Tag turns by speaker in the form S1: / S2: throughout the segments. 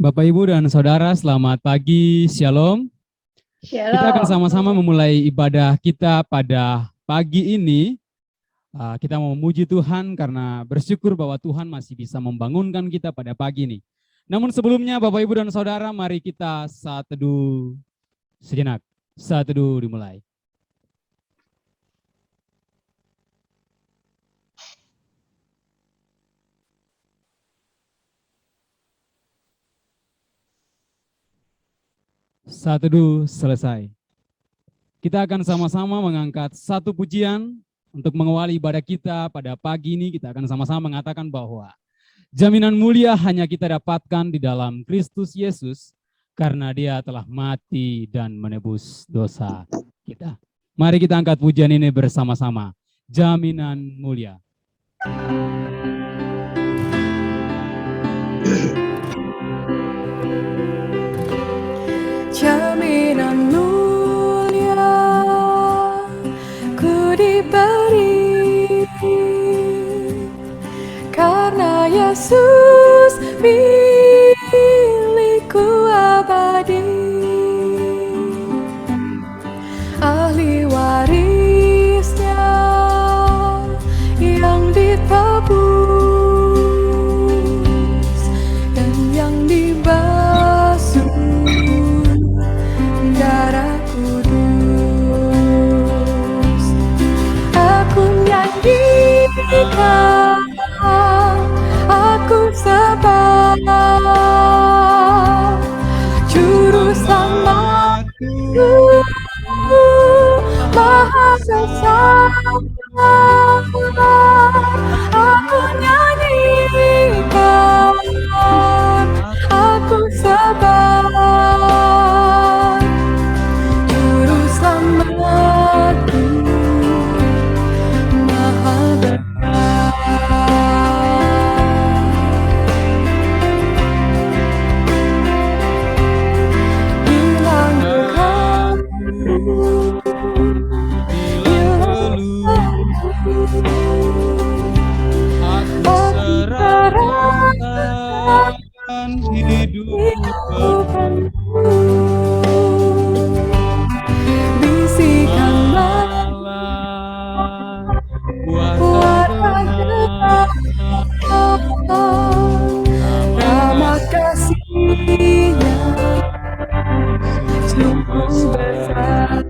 S1: Bapak, Ibu, dan Saudara, selamat pagi, Shalom.
S2: Shalom.
S1: Kita akan sama-sama memulai ibadah kita pada pagi ini. Kita mau memuji Tuhan karena bersyukur bahwa Tuhan masih bisa membangunkan kita pada pagi ini. Namun sebelumnya, Bapak, Ibu, dan Saudara, mari kita saat teduh sejenak. Saat teduh dimulai. Saat teduh selesai. Kita akan sama-sama mengangkat satu pujian untuk mengawali ibadah kita pada pagi ini. Kita akan sama-sama mengatakan bahwa jaminan mulia hanya kita dapatkan di dalam Kristus Yesus karena Dia telah mati dan menebus dosa kita. Mari kita angkat pujian ini bersama-sama. Jaminan mulia.
S3: Jaminan mulia ku diberi karena Yesus milikku abadi, ahli warisnya yang ditebus dan yang dibasuh darah kudus. Aku nyanyikan, aku sembah Juru Selamatku, Maha Besar. Aku nyanyikan, aku sembah Juru Selamatku, Maha Besar. Hilang
S1: Aku serahkan hidupku,
S3: bisikanlah kuasa genap rahmat kasih-Nya sungguh besar.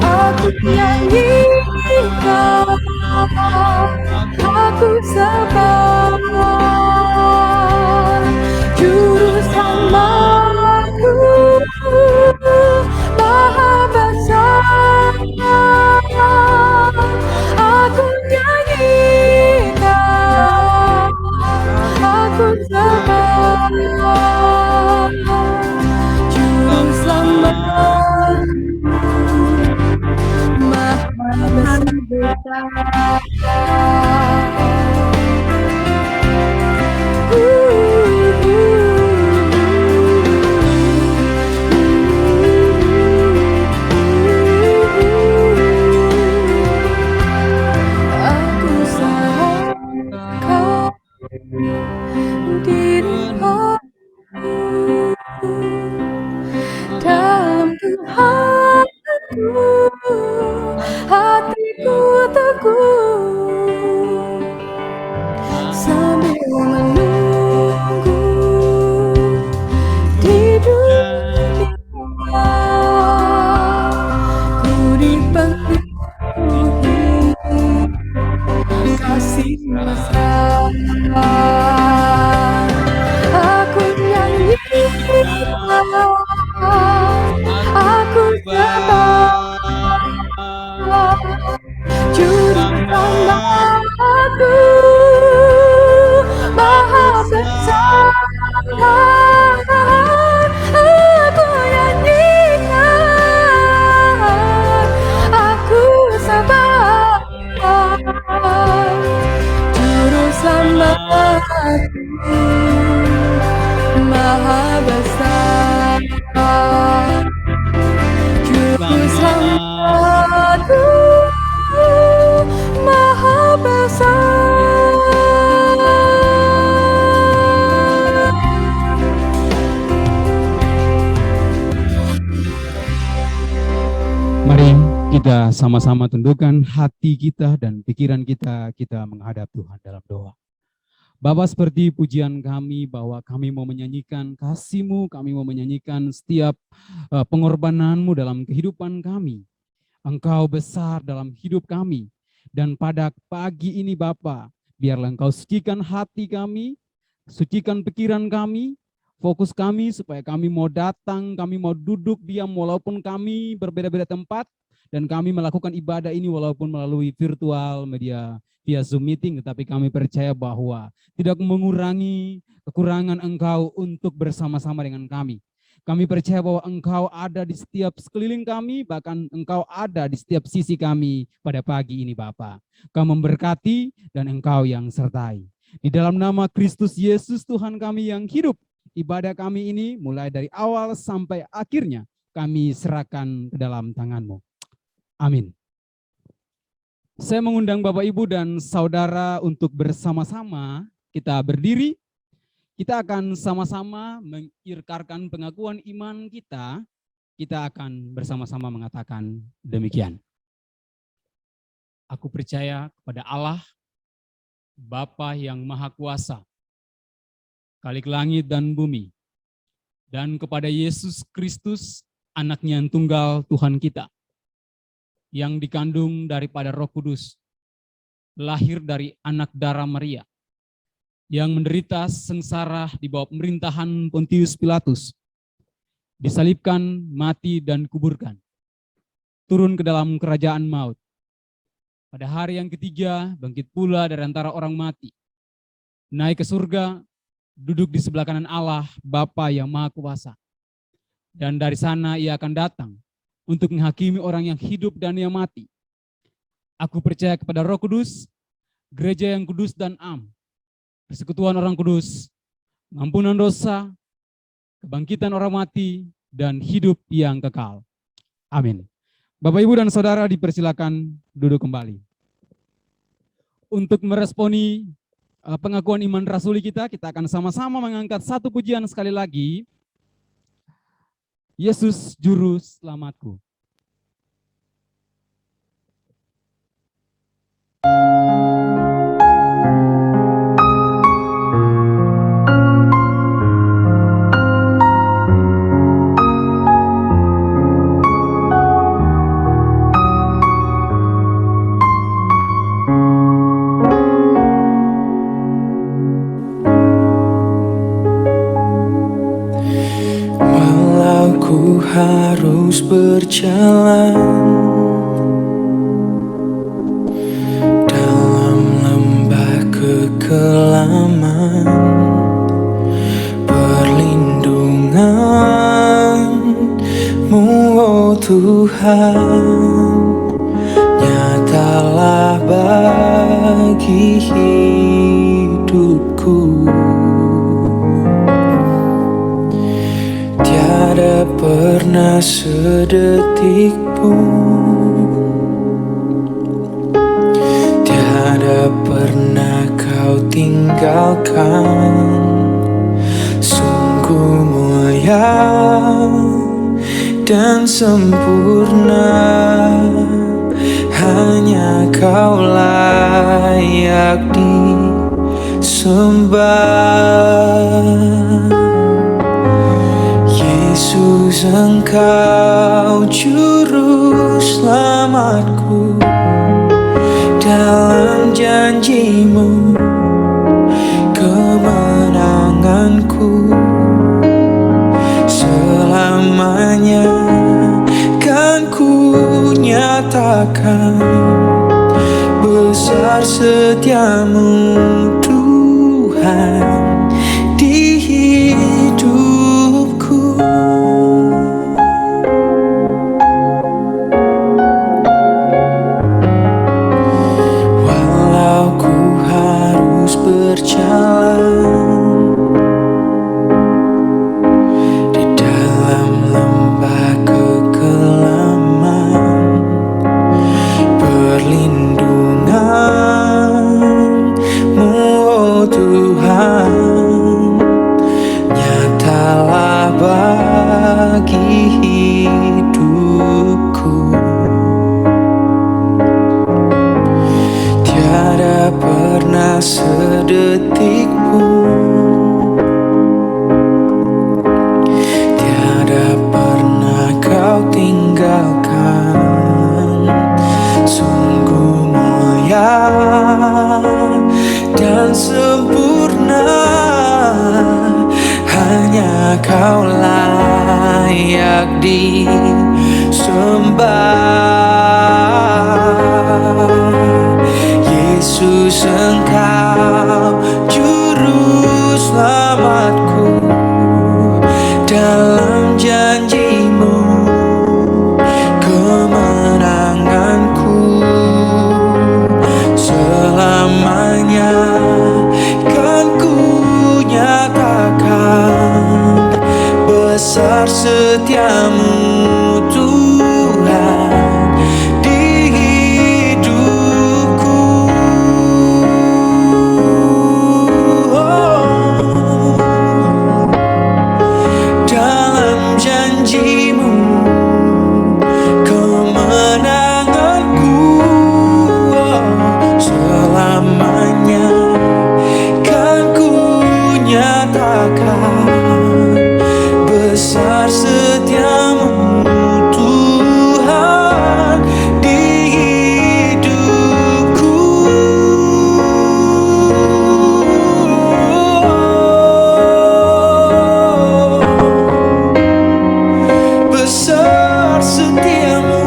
S3: Aku nyanyikan, aku sembah Juru Selamatku, Maha Besar. Aku nyanyikan, aku sembah Juru Selamatku, Maha Besar. Aku serahkan diriku dalam Tuhanku, hatiku teguh sambil menunggu di dunia. Ku dipenuhi kasih mesra. Aku nyanyikan, aku sembah Juru Selamatku, Maha Besar. Aku nyanyikan, aku sembah Juru Selamatku, Maha Besar. Juru Selamatku, Maha Besar.
S1: Kita sama-sama tundukkan hati kita dan pikiran kita menghadap Tuhan dalam doa. Bapa, seperti pujian kami bahwa kami mau menyanyikan kasih-Mu, kami mau menyanyikan setiap pengorbanan-Mu dalam kehidupan kami. Engkau besar dalam hidup kami. Dan pada pagi ini Bapa, biarlah Engkau sucikan hati kami, sucikan pikiran kami, fokus kami supaya kami mau datang, kami mau duduk diam walaupun kami berbeda-beda tempat, dan kami melakukan ibadah ini walaupun melalui virtual media via Zoom meeting, tetapi kami percaya bahwa tidak mengurangi kekurangan Engkau untuk bersama-sama dengan kami. Kami percaya bahwa Engkau ada di setiap sekeliling kami, bahkan Engkau ada di setiap sisi kami pada pagi ini Bapa. Kau memberkati dan Engkau yang sertai. Di dalam nama Kristus Yesus Tuhan kami yang hidup, ibadah kami ini mulai dari awal sampai akhirnya kami serahkan ke dalam tangan-Mu. Amin. Saya mengundang Bapak, Ibu, dan Saudara untuk bersama-sama kita berdiri. Kita akan sama-sama mengikrarkan pengakuan iman kita. Kita akan bersama-sama mengatakan demikian. Aku percaya kepada Allah, Bapa yang Maha Kuasa, Khalik langit dan bumi, dan kepada Yesus Kristus, Anak-Nya yang tunggal Tuhan kita, yang dikandung daripada Roh Kudus, lahir dari anak darah Maria, yang menderita sengsara di bawah pemerintahan Pontius Pilatus, disalibkan, mati, dan kuburkan, turun ke dalam kerajaan maut. Pada hari yang ketiga, bangkit pula dari antara orang mati, naik ke surga, duduk di sebelah kanan Allah, Bapa yang Maha Kuasa. Dan dari sana Ia akan datang untuk menghakimi orang yang hidup dan yang mati. Aku percaya kepada Roh Kudus, gereja yang kudus dan am, persekutuan orang kudus, pengampunan dosa, kebangkitan orang mati, dan hidup yang kekal. Amin. Bapak, Ibu, dan Saudara dipersilakan duduk kembali. Untuk meresponi pengakuan iman rasuli kita akan sama-sama mengangkat satu pujian sekali lagi. Yesus Juru Selamatku.
S2: Harus berjalan dalam lembah kekelaman, perlindungan-Mu, oh Tuhan, nyatalah bagi hidupku. Tiada pernah sedetik pun, tiada pernah Kau tinggalkan. Sungguh mulia dan sempurna, hanya Kau layak disembah. Yesus, Engkau Juru Selamatku, dalam janji-Mu kemenanganku. Selamanya kan ku nyatakan besar setia-Mu Tuhan di hidupku. Walau ku harus berjalan di dalam lembah kekelaman, perlindungan-Mu, oh Tuhan, Kau layak disembah. Yesus, Engkau juru selamatku. Dalam janji-Mu kemenanganku selamanya kan ku nyatakan. Besar setiamu Tuhan di hidupku. Dalam janji-Mu kemenanganku selamanya kan ku nyatakan. Besar setiamu Tuhan di hidupku. Besar setiamu,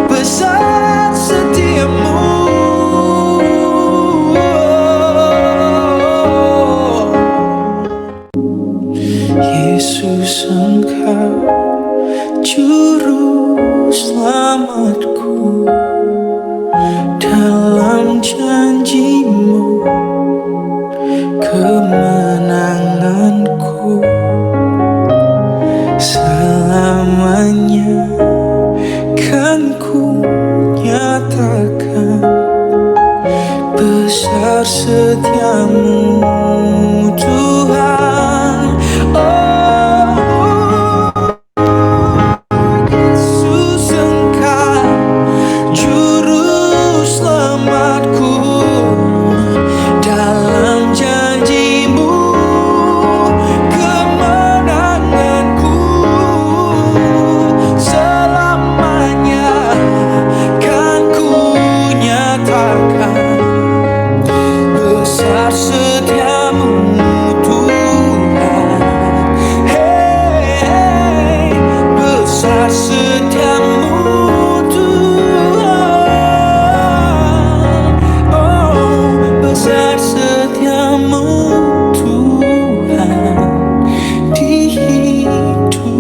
S2: besar setiamu. Yesus, Engkau juru selamatku. Dalam janji-Mu kemenanganku selamanya kan ku nyatakan. Besar setiamu Tuhan. Yesus, Engkau juru selamatku. Dalam janji-Mu kemenanganku selamanya kan ku nyatakan. Besar setiamu Tuhan. Hey, besar setiamu Tuhan. Oh, besar setiamu Tuhan di hidupku.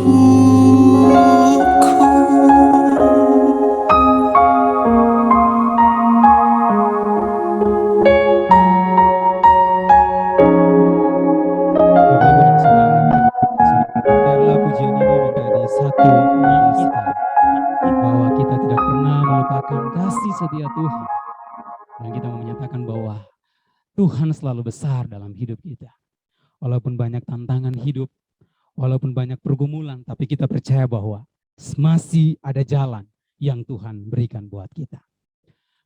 S1: Bapak Ibu dan Saudara, biarlah pujian ini menjadi satu iman kita bahwa kita tidak pernah melupakan kasih setia Tuhan, dan kita mau menyatakan bahwa Tuhan selalu besar dalam hidup kita. Walaupun banyak tantangan hidup, walaupun banyak pergumulan, tapi kita percaya bahwa masih ada jalan yang Tuhan berikan buat kita.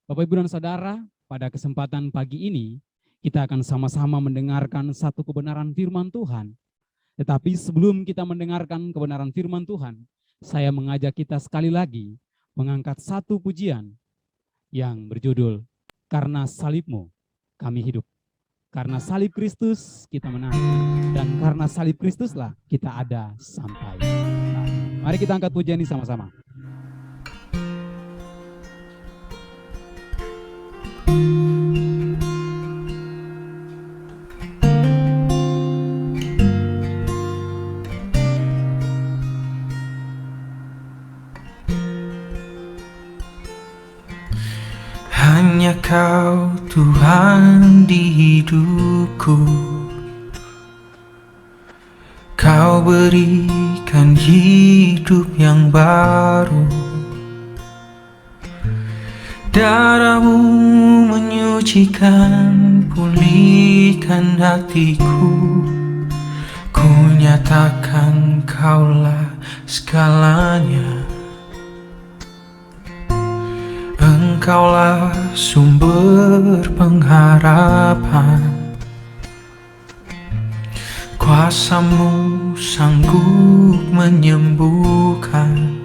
S1: Bapak Ibu dan Saudara, pada kesempatan pagi ini kita akan sama-sama mendengarkan satu kebenaran firman Tuhan. Tetapi sebelum kita mendengarkan kebenaran firman Tuhan, saya mengajak kita sekali lagi mengangkat satu pujian yang berjudul Karena Salib-Mu Kami Hidup. Karena salib Kristus kita menang, dan karena salib Kristuslah kita ada sampai. Mari kita angkat pujian ini sama-sama.
S2: Hanya Kau Tuhan di hidupku. Kau berikan hidup yang baru. Darah-Mu menyucikan, pulihkan hatiku. Ku nyatakan Kaulah segalanya. Engkaulah sumber pengharapan. Kuasa-Mu sanggup menyembuhkan.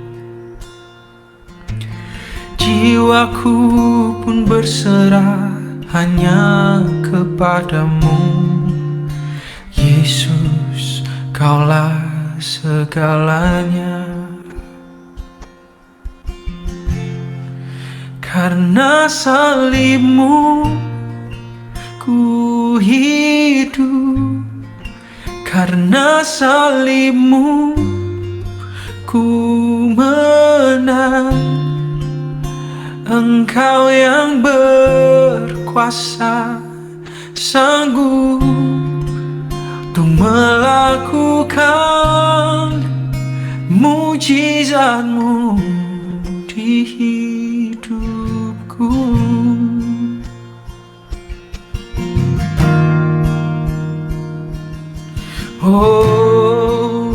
S2: Jiwaku pun berserah hanya kepada-Mu. Yesus, Engkaulah segalanya. Karena salibmu ku hidup, karena salibmu ku menang. Engkau yang berkuasa, sanggup untuk melakukan mujizat-Mu di hidupku. Oh,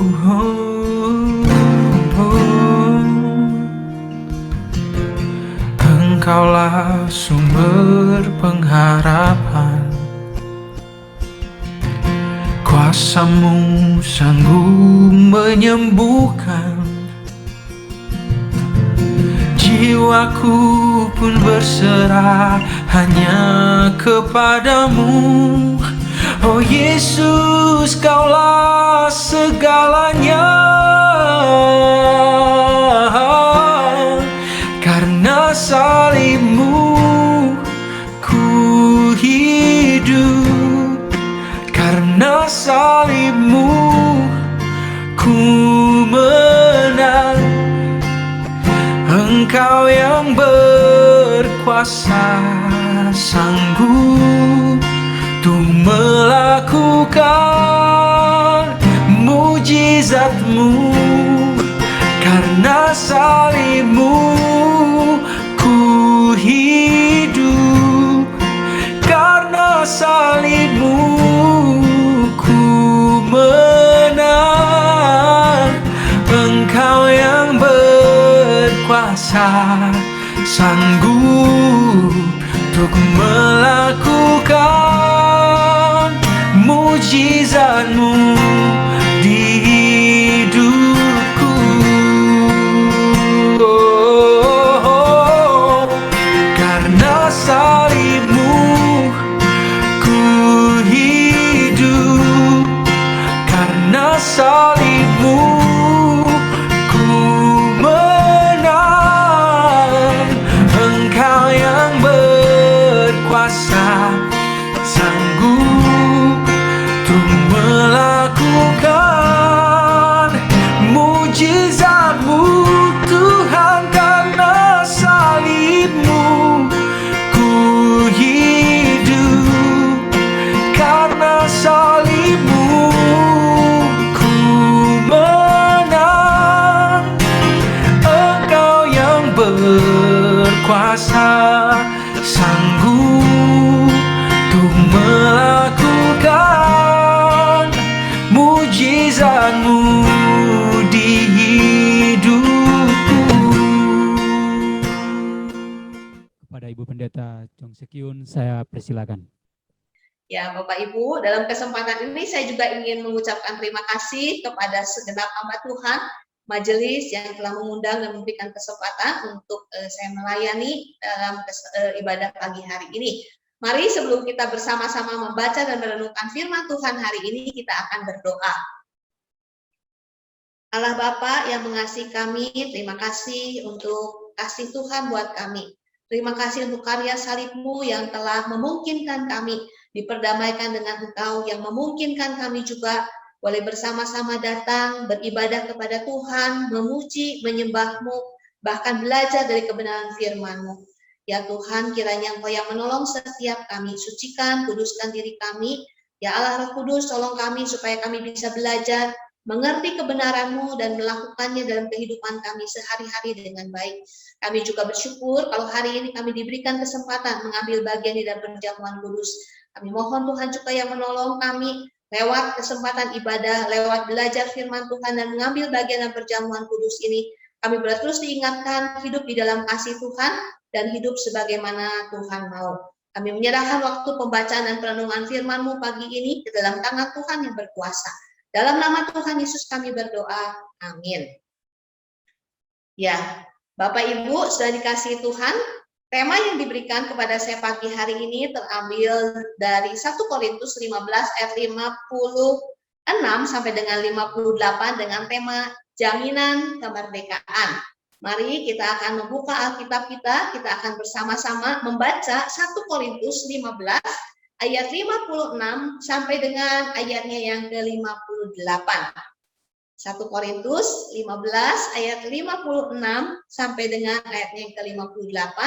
S2: Engkaulah sumber pengharapan, kuasa-Mu sanggup menyembuhkan. Jiwaku pun berserah hanya kepadamu. Oh Yesus, Kaulah segalanya. Karena salibmu ku hidup, karena salibmu ku menang. Engkau yang berkuasa, sanggup untuk melakukan mujizat-Mu. Karena salibmu ku hidup, karena salibmu ku menang. Engkau yang berkuasa, sanggup untuk melakukan mujizat-Mu di hidupku. Karena salibmu ku hidup, karena salibmu ku menang. Engkau yang berkuasa, sanggup untuk melakukan mujizat-Mu, Tuhan. Karena salib-Mu ku hidup, karena salib-Mu ku menang. Engkau yang berkuasa, sanggup untuk melakukan mujizat-Mu di hidupku.
S1: Kepada Ibu Pendeta Chong Sekyun, saya persilakan.
S4: Ya, Bapak Ibu, dalam kesempatan ini saya juga ingin mengucapkan terima kasih kepada segenap hamba Tuhan, majelis yang telah mengundang dan memberikan kesempatan untuk saya melayani dalam ibadah pagi hari ini. Mari sebelum kita bersama-sama membaca dan merenungkan firman Tuhan hari ini, kita akan berdoa. Allah Bapa yang mengasihi kami, terima kasih untuk kasih Tuhan buat kami. Terima kasih untuk karya salib-Mu yang telah memungkinkan kami diperdamaikan dengan Engkau, yang memungkinkan kami juga boleh bersama-sama datang beribadah kepada Tuhan, memuji, menyembah-Mu, bahkan belajar dari kebenaran firman-Mu. Ya Tuhan, kiranya Engkau yang menolong setiap kami, sucikan, kuduskan diri kami. Ya Allah Roh Kudus, tolong kami supaya kami bisa belajar, mengerti kebenaran-Mu dan melakukannya dalam kehidupan kami sehari-hari dengan baik. Kami juga bersyukur kalau hari ini kami diberikan kesempatan mengambil bagian di dalam perjamuan kudus. Kami mohon Tuhan juga yang menolong kami lewat kesempatan ibadah, lewat belajar firman Tuhan dan mengambil bagian dalam perjamuan kudus ini. Kami boleh terus diingatkan hidup di dalam kasih Tuhan dan hidup sebagaimana Tuhan mau. Kami menyerahkan waktu pembacaan dan perenungan firman-Mu pagi ini ke dalam tangan Tuhan yang berkuasa. Dalam nama Tuhan Yesus kami berdoa. Amin. Ya, Bapak Ibu sudah dikasihi Tuhan, tema yang diberikan kepada saya pagi hari ini terambil dari 1 Korintus 15 ayat 50 6 sampai dengan 58 dengan tema jaminan kemerdekaan. Mari kita akan membuka Alkitab kita akan bersama-sama membaca 1 Korintus 15 ayat 56 sampai dengan ayatnya yang ke-58. 1 Korintus 15 ayat 56 sampai dengan ayatnya yang ke-58.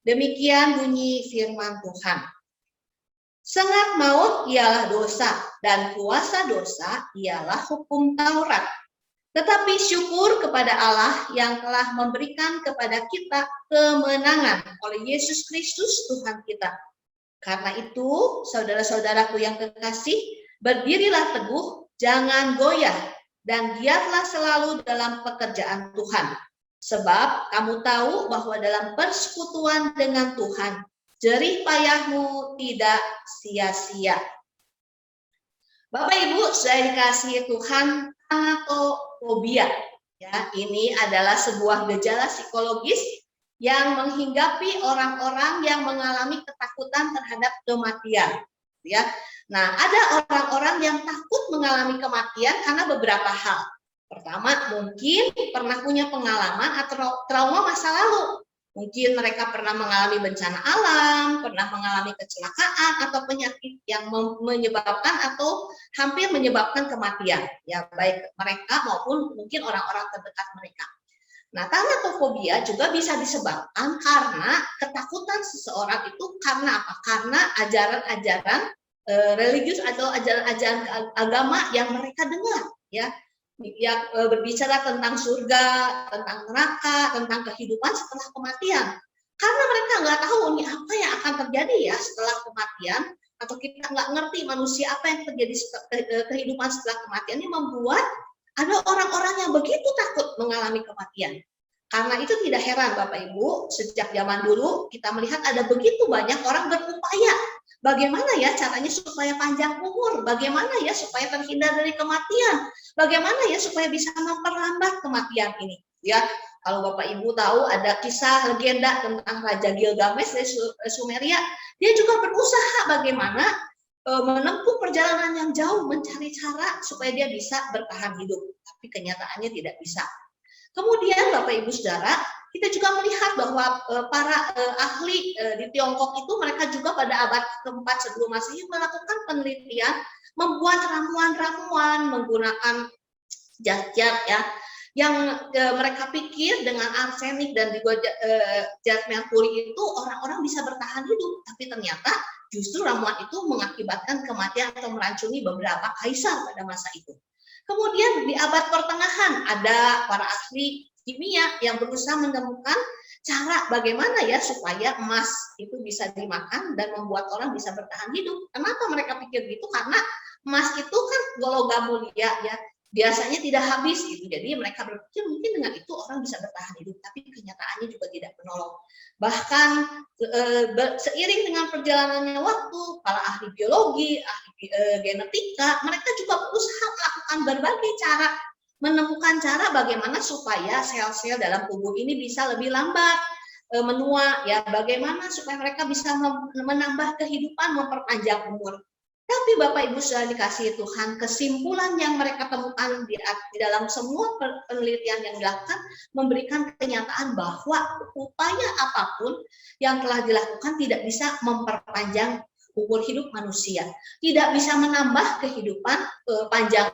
S4: Demikian bunyi firman Tuhan. Sengat maut ialah dosa, dan kuasa dosa ialah hukum Taurat. Tetapi syukur kepada Allah yang telah memberikan kepada kita kemenangan oleh Yesus Kristus Tuhan kita. Karena itu, saudara-saudaraku yang kekasih, berdirilah teguh, jangan goyah, dan giatlah selalu dalam pekerjaan Tuhan. Sebab kamu tahu bahwa dalam persekutuan dengan Tuhan, jerih payahmu tidak sia-sia. Bapak Ibu, saya dikasihi Tuhan, thanatofobia. Ya, ini adalah sebuah gejala psikologis yang menghinggapi orang-orang yang mengalami ketakutan terhadap kematian. Ya, nah ada orang-orang yang takut mengalami kematian karena beberapa hal. Pertama, mungkin pernah punya pengalaman atau trauma masa lalu. Mungkin mereka pernah mengalami bencana alam, pernah mengalami kecelakaan atau penyakit yang menyebabkan atau hampir menyebabkan kematian. Ya, baik mereka maupun mungkin orang-orang terdekat mereka. Nah, thanatofobia juga bisa disebabkan karena ketakutan seseorang itu karena apa? Karena ajaran-ajaran religius atau ajaran-ajaran agama yang mereka dengar, ya. Yang berbicara tentang surga, tentang neraka, tentang kehidupan setelah kematian. Karena mereka nggak tahu nih apa yang akan terjadi ya setelah kematian, atau kita nggak ngerti manusia apa yang terjadi kehidupan setelah kematian, ini membuat ada orang-orang yang begitu takut mengalami kematian. Karena itu tidak heran Bapak Ibu, sejak zaman dulu kita melihat ada begitu banyak orang berupaya bagaimana ya caranya supaya panjang umur, bagaimana ya supaya terhindar dari kematian, bagaimana ya supaya bisa memperlambat kematian ini. Ya, kalau Bapak Ibu tahu ada kisah legenda tentang Raja Gilgamesh dari Sumeria, dia juga berusaha bagaimana menempuh perjalanan yang jauh mencari cara supaya dia bisa bertahan hidup, tapi kenyataannya tidak bisa. Kemudian Bapak Ibu Saudara, kita juga melihat bahwa para ahli di Tiongkok itu mereka juga pada abad ke-4 sebelum Masehi melakukan penelitian, membuat ramuan-ramuan menggunakan zat-zat ya yang mereka pikir dengan arsenik dan juga zat merkuri itu orang-orang bisa bertahan hidup, tapi ternyata justru ramuan itu mengakibatkan kematian atau meracuni beberapa kaisar pada masa itu. Kemudian di abad pertengahan ada para ahli kimia yang berusaha menemukan cara bagaimana ya supaya emas itu bisa dimakan dan membuat orang bisa bertahan hidup. Kenapa mereka pikir gitu? Karena emas itu kan logam mulia ya, biasanya tidak habis gitu. Jadi mereka berpikir mungkin dengan itu orang bisa bertahan hidup, tapi kenyataannya juga tidak menolong. Bahkan seiring dengan perjalanannya waktu, para ahli biologi, ahli genetika, mereka juga berusaha melakukan berbagai cara, menemukan cara bagaimana supaya sel-sel dalam tubuh ini bisa lebih lambat menua, ya bagaimana supaya mereka bisa menambah kehidupan, memperpanjang umur. Tapi Bapak Ibu sudah dikasihi Tuhan, kesimpulan yang mereka temukan di dalam semua penelitian yang dilakukan memberikan kenyataan bahwa upaya apapun yang telah dilakukan tidak bisa memperpanjang umur hidup manusia, tidak bisa menambah kehidupan panjang,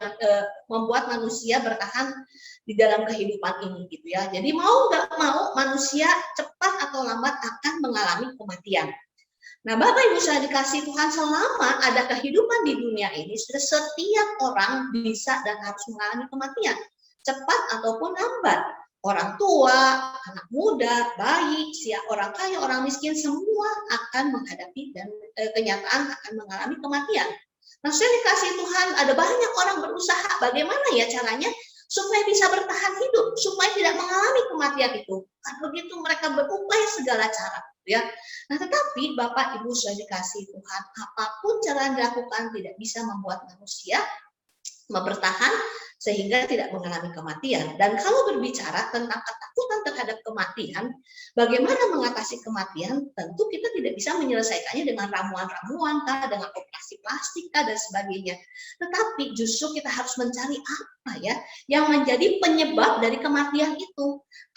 S4: membuat manusia bertahan di dalam kehidupan ini gitu ya. Jadi mau nggak mau manusia cepat atau lambat akan mengalami kematian. Nah, Bapak Ibu saya dikasih Tuhan, selama ada kehidupan di dunia ini, setiap orang bisa dan harus mengalami kematian, cepat ataupun lambat. Orang tua, anak muda, bayi, orang kaya, orang miskin, semua akan menghadapi dan kenyataan akan mengalami kematian. Nah, saya dikasih Tuhan, ada banyak orang berusaha bagaimana ya caranya supaya bisa bertahan hidup, supaya tidak mengalami kematian itu. Kan begitu mereka berupaya segala cara. Ya, nah tetapi Bapak Ibu sudah dikasih Tuhan, apapun cara yang dilakukan tidak bisa membuat manusia bertahan sehingga tidak mengalami kematian. Dan kalau berbicara tentang ketakutan terhadap kematian, bagaimana mengatasi kematian? Tentu kita tidak bisa menyelesaikannya dengan ramuan-ramuan, dengan operasi plastik dan sebagainya. Tetapi justru kita harus mencari apa ya yang menjadi penyebab dari kematian itu.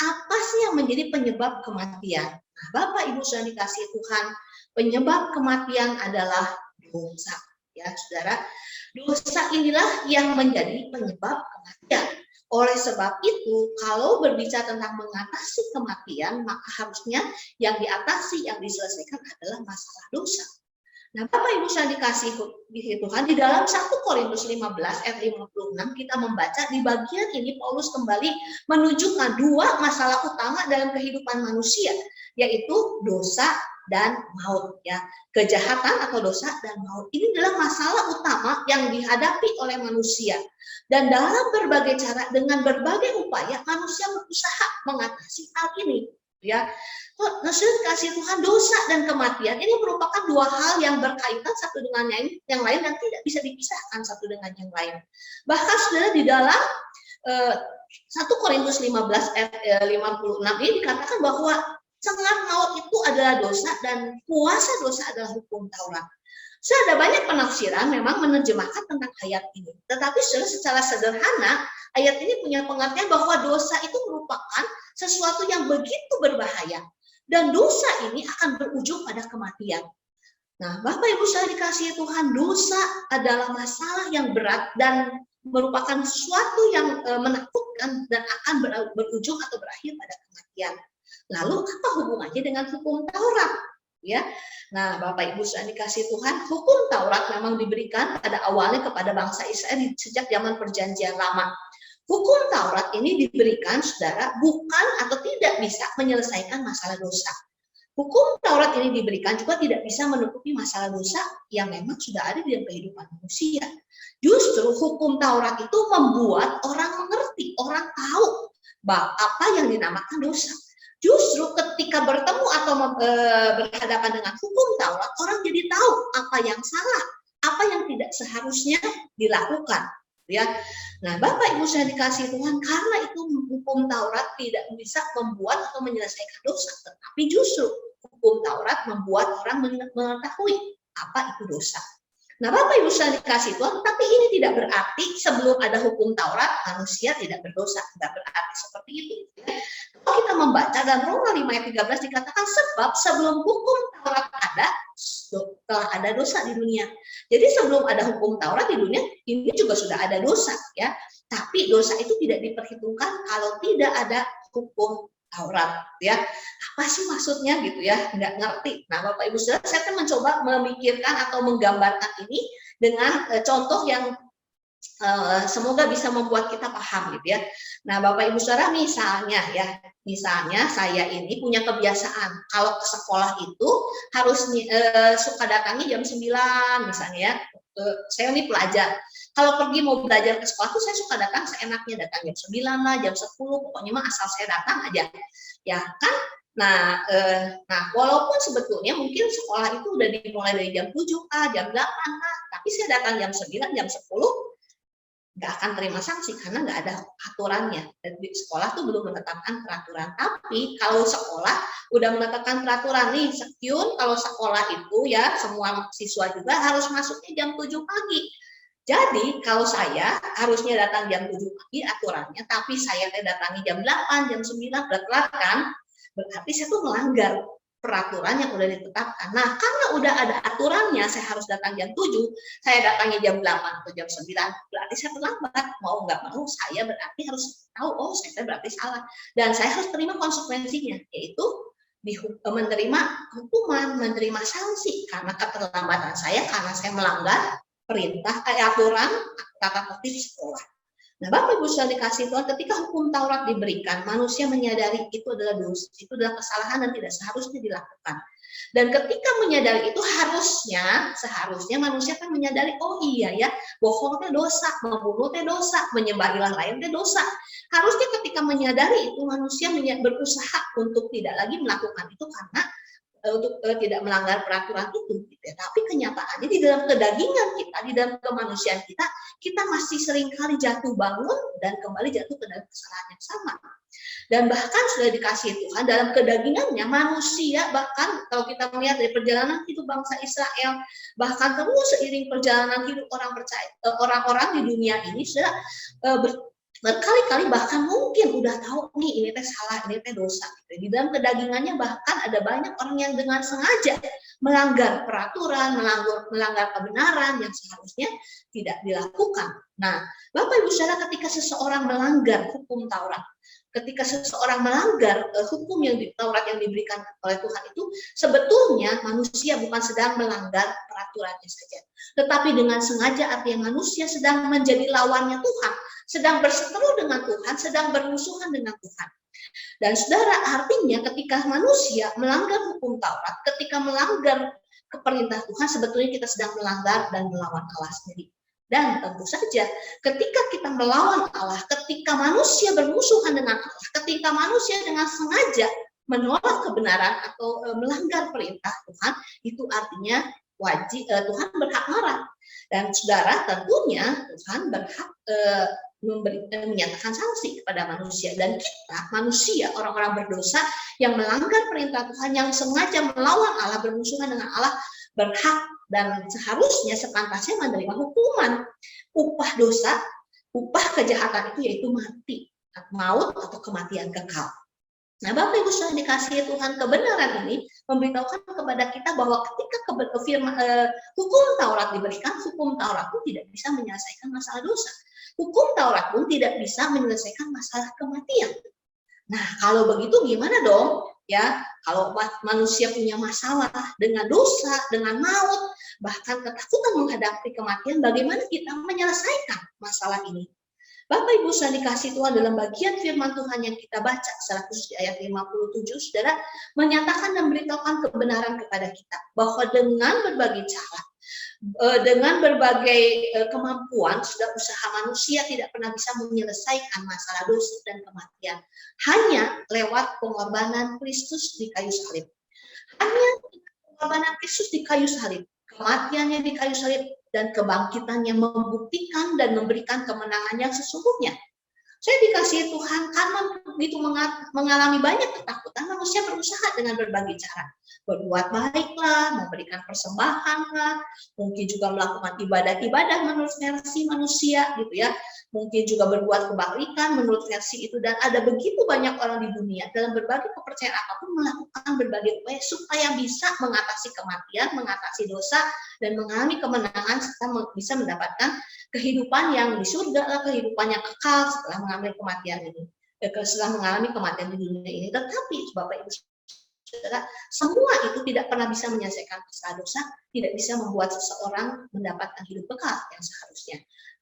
S4: Apa sih yang menjadi penyebab kematian? Nah, Bapak Ibu sudah dikasih Tuhan, penyebab kematian adalah dosa. Ya, saudara, dosa inilah yang menjadi penyebab kematian. Oleh sebab itu, kalau berbicara tentang mengatasi kematian, maka harusnya yang diatasi, yang diselesaikan adalah masalah dosa. Nah, Bapak Ibu sudah dikasih Tuhan, di dalam 1 Korintus 15 ayat 56 kita membaca di bagian ini Paulus kembali menunjukkan dua masalah utama dalam kehidupan manusia, yaitu dosa dan maut, ya. Kejahatan atau dosa dan maut ini adalah masalah utama yang dihadapi oleh manusia. Dan dalam berbagai cara, dengan berbagai upaya, manusia berusaha mengatasi hal ini, ya. Maksud kasih Tuhan, dosa dan kematian ini merupakan dua hal yang berkaitan satu dengan yang lain dan tidak bisa dipisahkan satu dengan yang lain. Bahkan saudara, di dalam 1 Korintus 15 ayat 56 ini dikatakan bahwa sengat maut itu adalah dosa dan kuasa dosa adalah hukum Taurat. Ada banyak penafsiran memang menerjemahkan tentang ayat ini. Tetapi secara sederhana, ayat ini punya pengertian bahwa dosa itu merupakan sesuatu yang begitu berbahaya. Dan dosa ini akan berujung pada kematian. Nah, Bapak Ibu saya dikasihi Tuhan, dosa adalah masalah yang berat dan merupakan sesuatu yang menakutkan dan akan berujung atau berakhir pada kematian. Lalu apa hubungannya dengan hukum Taurat? Ya, nah Bapak Ibu sudah dikasih Tuhan, hukum Taurat memang diberikan pada awalnya kepada bangsa Israel sejak zaman Perjanjian Lama. Hukum Taurat ini diberikan, saudara, bukan atau tidak bisa menyelesaikan masalah dosa. Hukum Taurat ini diberikan juga tidak bisa menutupi masalah dosa yang memang sudah ada di dalam kehidupan manusia. Justru hukum Taurat itu membuat orang mengerti, orang tahu apa yang dinamakan dosa. Justru ketika bertemu atau berhadapan dengan hukum Taurat, orang jadi tahu apa yang salah, apa yang tidak seharusnya dilakukan. Ya, nah Bapak Ibu saya dikasih Tuhan, karena itu hukum Taurat tidak bisa membuat atau menyelesaikan dosa, tetapi justru hukum Taurat membuat orang mengetahui apa itu dosa. Nah Bapak Ibu saya dikasih Tuhan, tapi ini tidak berarti sebelum ada hukum Taurat manusia tidak berdosa, tidak berarti seperti itu. Kalau kita membaca dalam Roma 5 ayat 13 dikatakan sebab sebelum hukum Taurat ada, telah ada dosa di dunia. Jadi sebelum ada hukum Taurat di dunia ini juga sudah ada dosa, ya. Tapi dosa itu tidak diperhitungkan kalau tidak ada hukum Taurat, ya. Apa sih maksudnya gitu ya? Nggak ngerti. Nah, Bapak Ibu Saudara, saya akan mencoba memikirkan atau menggambarkan ini dengan contoh yang semoga bisa membuat kita paham gitu ya. Nah, Bapak Ibu Saudara, misalnya saya ini punya kebiasaan kalau ke sekolah itu harus suka datangnya jam 9 misalnya ya. Saya ini pelajar. Kalau pergi mau belajar ke sekolah tuh saya suka datang seenaknya, datang jam 9 lah, jam 10, pokoknya mah asal saya datang aja. Ya kan? Nah, walaupun sebetulnya mungkin sekolah itu udah dimulai dari jam 7 jam 8 tapi saya datang jam 9, jam 10 nggak akan terima sanksi karena nggak ada aturannya. Dan di sekolah tuh belum menetapkan peraturan. Tapi kalau sekolah udah menetapkan peraturan nih, sekyun kalau sekolah itu ya semua siswa juga harus masuknya jam 7 pagi. Jadi kalau saya harusnya datang jam 7 pagi aturannya, tapi saya datangi jam 8, jam 9 udah telat kan? Berarti saya tuh melanggar peraturan yang udah ditetapkan. Nah, karena udah ada aturannya, saya harus datang jam 7, saya datangnya jam 8 atau jam 9, berarti saya terlambat. Mau nggak mau, saya berarti harus tahu, oh saya berarti salah. Dan saya harus terima konsekuensinya, yaitu menerima hukuman, menerima sanksi karena keterlambatan saya, karena saya melanggar perintah, aturan, tata tertib sekolah. Nah, Bapak Ibu sudah dikasih Tuhan, ketika hukum Taurat diberikan, manusia menyadari itu adalah dosa, itu adalah kesalahan dan tidak seharusnya dilakukan. Dan ketika menyadari itu seharusnya manusia kan menyadari, oh iya ya, bohong itu dosa, membunuh itu dosa, menyembah ilah lain itu dosa. Harusnya ketika menyadari itu manusia berusaha untuk tidak lagi melakukan itu karena tidak melanggar peraturan itu, gitu ya. Tapi kenyataannya di dalam kedagingan kita, di dalam kemanusiaan kita masih seringkali jatuh bangun dan kembali jatuh ke dalam kesalahan yang sama. Dan bahkan sudah dikasih Tuhan dalam kedagingannya manusia, bahkan kalau kita melihat dari perjalanan hidup bangsa Israel, bahkan terus seiring perjalanan hidup orang-orang di dunia ini sudah berkali-kali bahkan mungkin udah tahu nih ini teh salah, ini teh dosa. Di dalam kedagingannya bahkan ada banyak orang yang dengan sengaja melanggar peraturan, melanggar kebenaran yang seharusnya tidak dilakukan. Nah, Bapak Ibu Saudara, ketika seseorang melanggar hukum Taurat, ketika seseorang melanggar hukum yang di Taurat yang diberikan oleh Tuhan itu, sebetulnya manusia bukan sedang melanggar peraturannya saja, tetapi dengan sengaja artinya manusia sedang menjadi lawannya Tuhan, sedang berseteru dengan Tuhan, sedang bermusuhan dengan Tuhan. Dan saudara, artinya ketika manusia melanggar hukum Taurat, ketika melanggar perintah Tuhan, sebetulnya kita sedang melanggar dan melawan Allah sendiri. Dan tentu saja ketika kita melawan Allah, ketika manusia bermusuhan dengan Allah, ketika manusia dengan sengaja menolak kebenaran atau melanggar perintah Tuhan, itu artinya Tuhan berhak marah. Dan saudara, tentunya Tuhan berhak menyatakan sanksi kepada manusia. Dan kita manusia, orang-orang berdosa yang melanggar perintah Tuhan, yang sengaja melawan Allah, bermusuhan dengan Allah, berhak dan seharusnya sepantasnya menerima hukuman. Upah dosa, upah kejahatan itu yaitu mati, maut atau kematian kekal. Nah, Bapak Ibu Saudara dikasihi Tuhan, kebenaran ini memberitahukan kepada kita bahwa ketika hukum Taurat diberikan, hukum Taurat pun tidak bisa menyelesaikan masalah dosa. Hukum Taurat pun tidak bisa menyelesaikan masalah kematian. Nah, kalau begitu gimana dong? Ya, kalau manusia punya masalah dengan dosa, dengan maut, bahkan ketakutan menghadapi kematian, bagaimana kita menyelesaikan masalah ini? Bapak Ibu Saudara dikasih Tuhan, dalam bagian firman Tuhan yang kita baca secara khusus di ayat 57, Saudara menyatakan dan memberitahukan kebenaran kepada kita bahwa dengan berbagai cara, dengan berbagai kemampuan, sudah usaha manusia tidak pernah bisa menyelesaikan masalah dosa dan kematian. Hanya lewat pengorbanan Kristus di kayu salib. Hanya pengorbanan Kristus di kayu salib, kematiannya di kayu salib, dan kebangkitannya membuktikan dan memberikan kemenangan yang sesungguhnya. Saya dikasihi Tuhan, karena begitu mengalami banyak ketakutan, manusia berusaha dengan berbagai cara. Berbuat baiklah, memberikan persembahan lah, mungkin juga melakukan ibadah-ibadah menurut versi manusia, gitu ya. Mungkin juga berbuat kebaikan menurut versi itu. Dan ada begitu banyak orang di dunia dalam berbagai kepercayaan apapun melakukan berbagai upaya supaya bisa mengatasi kematian, mengatasi dosa, dan mengalami kemenangan serta bisa mendapatkan kehidupan yang di surga, kehidupan yang kekal setelah mengalami kematian ini, setelah mengalami kematian di dunia ini. Tetapi Bapak Ibu Saudara, semua itu tidak pernah bisa menyelesaikan masalah dosa, tidak bisa membuat seseorang mendapatkan hidup kekal yang seharusnya.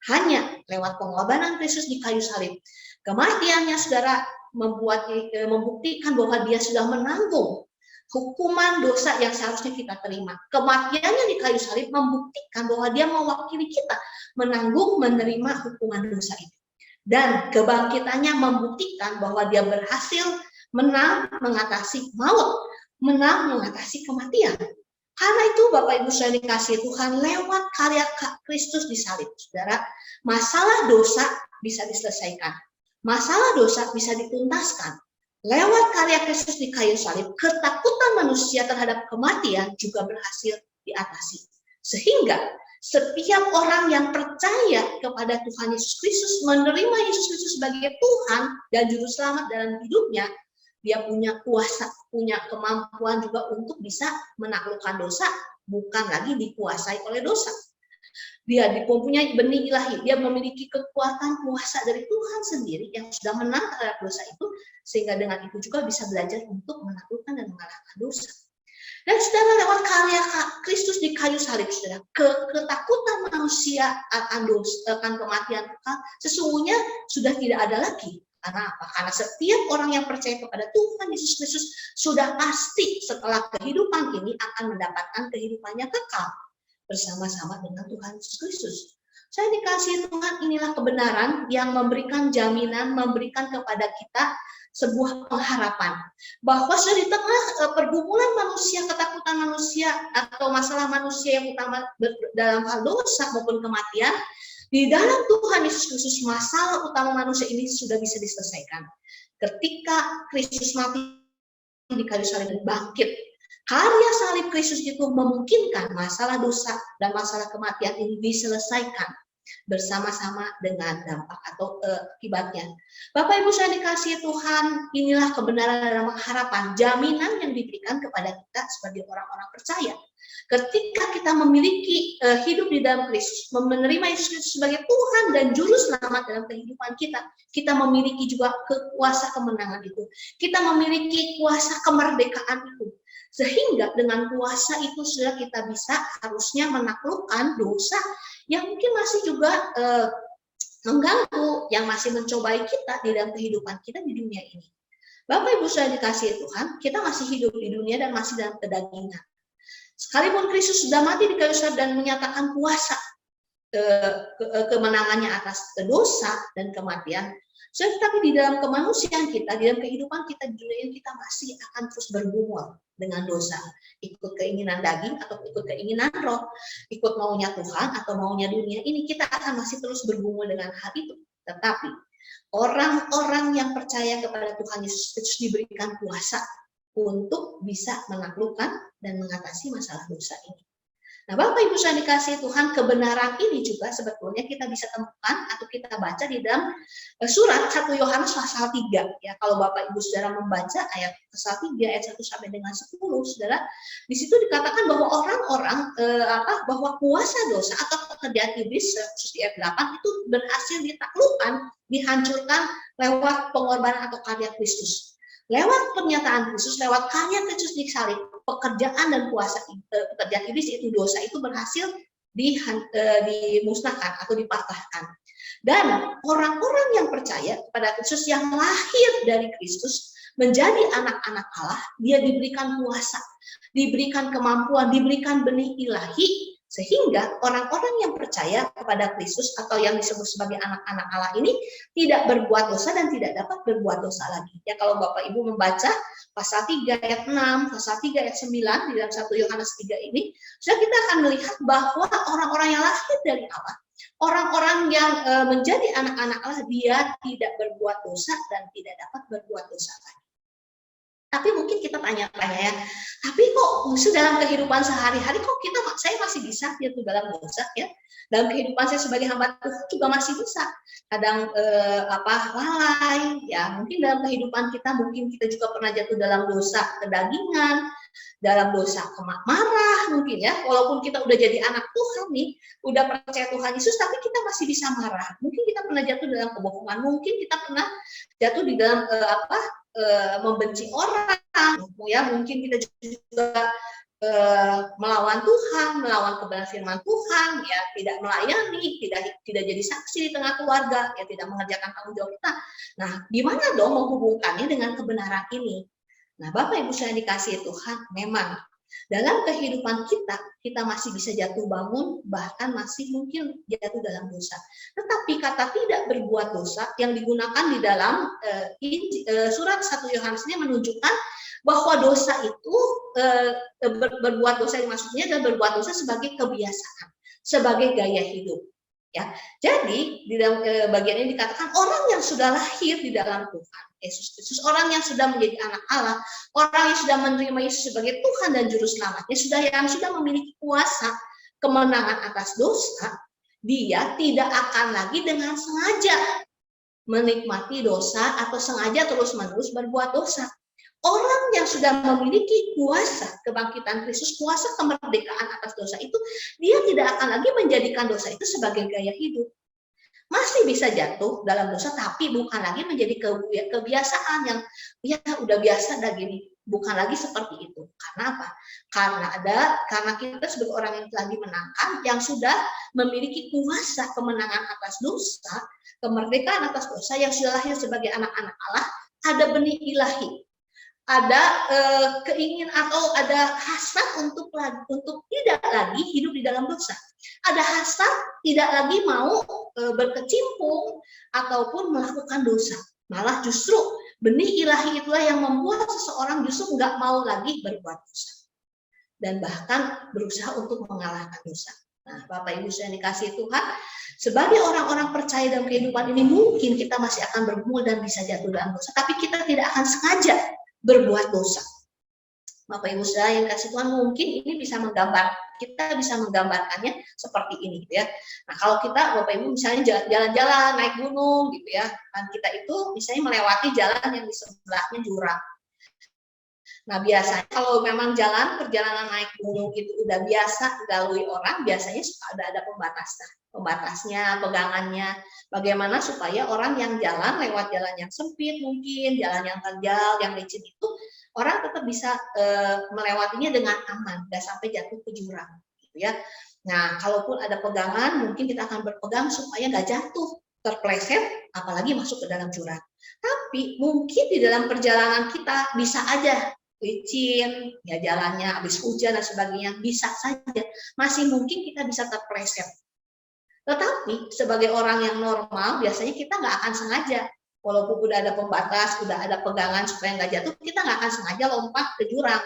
S4: Hanya lewat pengorbanan Kristus di kayu salib, kematiannya Saudara membuktikan bahwa dia sudah menanggung hukuman dosa yang seharusnya kita terima. Kematiannya di kayu salib membuktikan bahwa dia mewakili kita menanggung menerima hukuman dosa itu. Dan kebangkitannya membuktikan bahwa dia berhasil menang mengatasi maut, menang mengatasi kematian. Karena itu Bapak Ibu Saudara dikasihi Tuhan, lewat karya Kristus di salib, Saudara, masalah dosa bisa diselesaikan. Masalah dosa bisa dituntaskan. Lewat karya Kristus di kayu salib, ketakutan manusia terhadap kematian juga berhasil diatasi. Sehingga setiap orang yang percaya kepada Tuhan Yesus Kristus, menerima Yesus Kristus sebagai Tuhan dan Juru Selamat dalam hidupnya, dia punya kuasa, punya kemampuan juga untuk bisa menaklukkan dosa, bukan lagi dikuasai oleh dosa. Dia mempunyai benih ilahi, dia memiliki kekuatan kuasa dari Tuhan sendiri yang sudah menang terhadap dosa itu, sehingga dengan itu juga bisa belajar untuk menaklukkan dan mengalahkan dosa. Dan Saudara, lewat karya Kristus di kayu salib, Saudara, ketakutan manusia akan dosa, akan kematian sesungguhnya sudah tidak ada lagi. Karena apa? Karena setiap orang yang percaya kepada Tuhan Yesus Kristus sudah pasti setelah kehidupan ini akan mendapatkan kehidupannya kekal bersama-sama dengan Tuhan Yesus Kristus. Saya dikasihi Tuhan, inilah kebenaran yang memberikan jaminan, memberikan kepada kita sebuah pengharapan bahwa sudah di tengah pergumulan manusia, ketakutan manusia atau masalah manusia yang utama dalam hal dosa maupun kematian, di dalam Tuhan Yesus Kristus masalah utama manusia ini sudah bisa diselesaikan. Ketika Kristus mati di kayu salib dan bangkit, karya salib Kristus itu memungkinkan masalah dosa dan masalah kematian ini diselesaikan bersama-sama dengan dampak atau akibatnya. Bapak Ibu saya dikasihi Tuhan, inilah kebenaran dalam harapan, jaminan yang diberikan kepada kita sebagai orang-orang percaya. Ketika kita memiliki hidup di dalam Kristus, menerima Yesus Kristus sebagai Tuhan dan Juru Selamat dalam kehidupan kita, kita memiliki juga kuasa kemenangan itu. Kita memiliki kuasa kemerdekaan itu. Sehingga dengan kuasa itu sudah kita bisa harusnya menaklukkan dosa yang mungkin masih juga mengganggu, yang masih mencobai kita di dalam kehidupan kita di dunia ini. Bapak Ibu saya dikasihi Tuhan, kita masih hidup di dunia dan masih dalam kedagingan. Sekalipun Kristus sudah mati di kayu salib dan menyatakan kuasa kemenangannya atas dosa dan kematian, tetapi di dalam kemanusiaan kita, di dalam kehidupan kita di dunia ini, kita masih akan terus bergumul dengan dosa, ikut keinginan daging atau ikut keinginan roh, ikut maunya Tuhan atau maunya dunia ini, kita akan masih terus bergumul dengan hal itu. Tetapi orang-orang yang percaya kepada Tuhan Yesus Kristus diberikan kuasa untuk bisa menaklukkan dan mengatasi masalah dosa ini. Nah, Bapak Ibu saya dikasihi Tuhan, kebenaran ini juga sebetulnya kita bisa temukan atau kita baca di dalam surat 1 Yohanes pasal 3. Ya, kalau Bapak Ibu Saudara membaca ayat pasal 3 ayat 1 sampai dengan 10, Saudara, di situ dikatakan bahwa orang-orang bahwa kuasa dosa atau pekerjaan iblis khusus di ayat 8 itu berhasil ditaklukkan, dihancurkan lewat pengorbanan atau karya Kristus. Lewat pernyataan Kristus, lewat karya Kristus di salib, pekerjaan dan kuasa pekerjaan iblis itu dosa itu berhasil dimusnahkan atau dipatahkan. Dan orang-orang yang percaya kepada Kristus, yang lahir dari Kristus menjadi anak-anak Allah, dia diberikan kuasa, diberikan kemampuan, diberikan benih ilahi, sehingga orang-orang yang percaya kepada Kristus atau yang disebut sebagai anak-anak Allah ini tidak berbuat dosa dan tidak dapat berbuat dosa lagi. Ya, kalau Bapak Ibu membaca pasal 3 ayat 6, pasal 3 ayat 9 di dalam 1 Yohanes 3 ini, sudah kita akan melihat bahwa orang-orang yang lahir dari Allah, orang-orang yang menjadi anak-anak Allah, dia tidak berbuat dosa dan tidak dapat berbuat dosa lagi. Tapi mungkin kita tanya-tanya ya, tapi kok dalam kehidupan sehari-hari kok saya masih bisa jatuh dalam dosa ya? Dalam kehidupan saya sebagai hamba Tuhan juga masih bisa. Kadang lalai ya, mungkin dalam kehidupan kita mungkin kita juga pernah jatuh dalam dosa kedagingan, dalam dosa marah mungkin ya. Walaupun kita udah jadi anak Tuhan nih, udah percaya Tuhan Yesus, tapi kita masih bisa marah. Mungkin kita pernah jatuh dalam kebohongan, mungkin kita pernah jatuh di dalam membenci orang, ya mungkin kita juga melawan Tuhan, melawan kebenaran firman Tuhan, ya tidak melayani, tidak jadi saksi di tengah keluarga, ya tidak mengerjakan tanggung jawab kita. Nah, gimana dong menghubungkannya dengan kebenaran ini? Nah, Bapak Ibu saya dikasihi Tuhan, memang dalam kehidupan kita masih bisa jatuh bangun, bahkan masih mungkin jatuh dalam dosa. Tetapi kata tidak berbuat dosa yang digunakan di dalam surat 1 Yohanes ini menunjukkan bahwa dosa itu berbuat dosa yang maksudnya adalah berbuat dosa sebagai kebiasaan, sebagai gaya hidup. Ya, jadi di dalam bagian ini dikatakan orang yang sudah lahir di dalam Tuhan Yesus Kristus, orang yang sudah menjadi anak Allah, orang yang sudah menerima Yesus sebagai Tuhan dan Juru Selamatnya, yang sudah memiliki kuasa kemenangan atas dosa, dia tidak akan lagi dengan sengaja menikmati dosa atau sengaja terus-menerus berbuat dosa. Orang yang sudah memiliki kuasa kebangkitan Kristus, kuasa kemerdekaan atas dosa itu, dia tidak akan lagi menjadikan dosa itu sebagai gaya hidup. Masih bisa jatuh dalam dosa, tapi bukan lagi menjadi kebiasaan yang ya udah biasa dah gini. Bukan lagi seperti itu. Karena apa? Karena kita sebagai orang yang telah dimenangkan, yang sudah memiliki kuasa kemenangan atas dosa, kemerdekaan atas dosa, yang sudah lahir sebagai anak-anak Allah, ada benih ilahi. Ada keinginan atau ada hasrat untuk tidak lagi hidup di dalam dosa. Ada hasrat tidak lagi mau berkecimpung ataupun melakukan dosa. Malah justru Benih ilahi itulah yang membuat seseorang justru nggak mau lagi berbuat dosa. Dan bahkan berusaha untuk mengalahkan dosa. Nah, Bapak Ibu yang dikasihi Tuhan, sebagai orang-orang percaya dalam kehidupan ini mungkin kita masih akan bergumul dan bisa jatuh dalam dosa, tapi kita tidak akan sengaja berbuat dosa. Bapak Ibu yang dikasihi Tuhan, mungkin ini kita bisa menggambarkannya seperti ini gitu ya. Nah, kalau kita Bapak Ibu misalnya jalan-jalan naik gunung gitu ya, dan kita itu misalnya melewati jalan yang di sebelahnya jurang. Nah, biasanya kalau memang perjalanan naik gunung itu udah biasa dilalui orang, biasanya suka ada pembatasnya, pegangannya. Bagaimana supaya orang yang jalan lewat jalan yang sempit mungkin, jalan yang terjal, yang licin itu, orang tetap bisa melewatinya dengan aman, nggak sampai jatuh ke jurang, gitu ya. Nah, kalaupun ada pegangan, mungkin kita akan berpegang supaya nggak jatuh, terpleset, apalagi masuk ke dalam jurang. Tapi mungkin di dalam perjalanan kita bisa aja licin, ya jalannya habis hujan dan sebagainya, bisa saja masih mungkin kita bisa terpleset. Tetapi sebagai orang yang normal, biasanya kita nggak akan sengaja, walaupun udah ada pembatas, udah ada pegangan supaya nggak jatuh, kita nggak akan sengaja lompat ke jurang.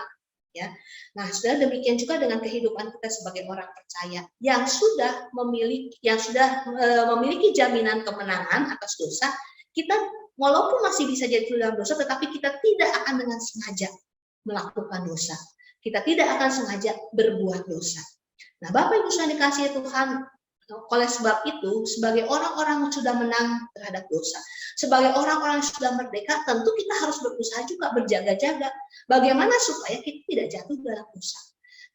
S4: Ya, nah sudah demikian juga dengan kehidupan kita sebagai orang percaya yang sudah memiliki jaminan kemenangan atas dosa. Kita walaupun masih bisa jatuh dalam dosa, tetapi kita tidak akan dengan sengaja melakukan dosa. Kita tidak akan sengaja berbuat dosa. Nah, Bapak Ibu yang dikasihi Tuhan, oleh sebab itu, sebagai orang-orang yang sudah menang terhadap dosa, sebagai orang-orang yang sudah merdeka, tentu kita harus berusaha juga berjaga-jaga. Bagaimana supaya kita tidak jatuh dalam dosa?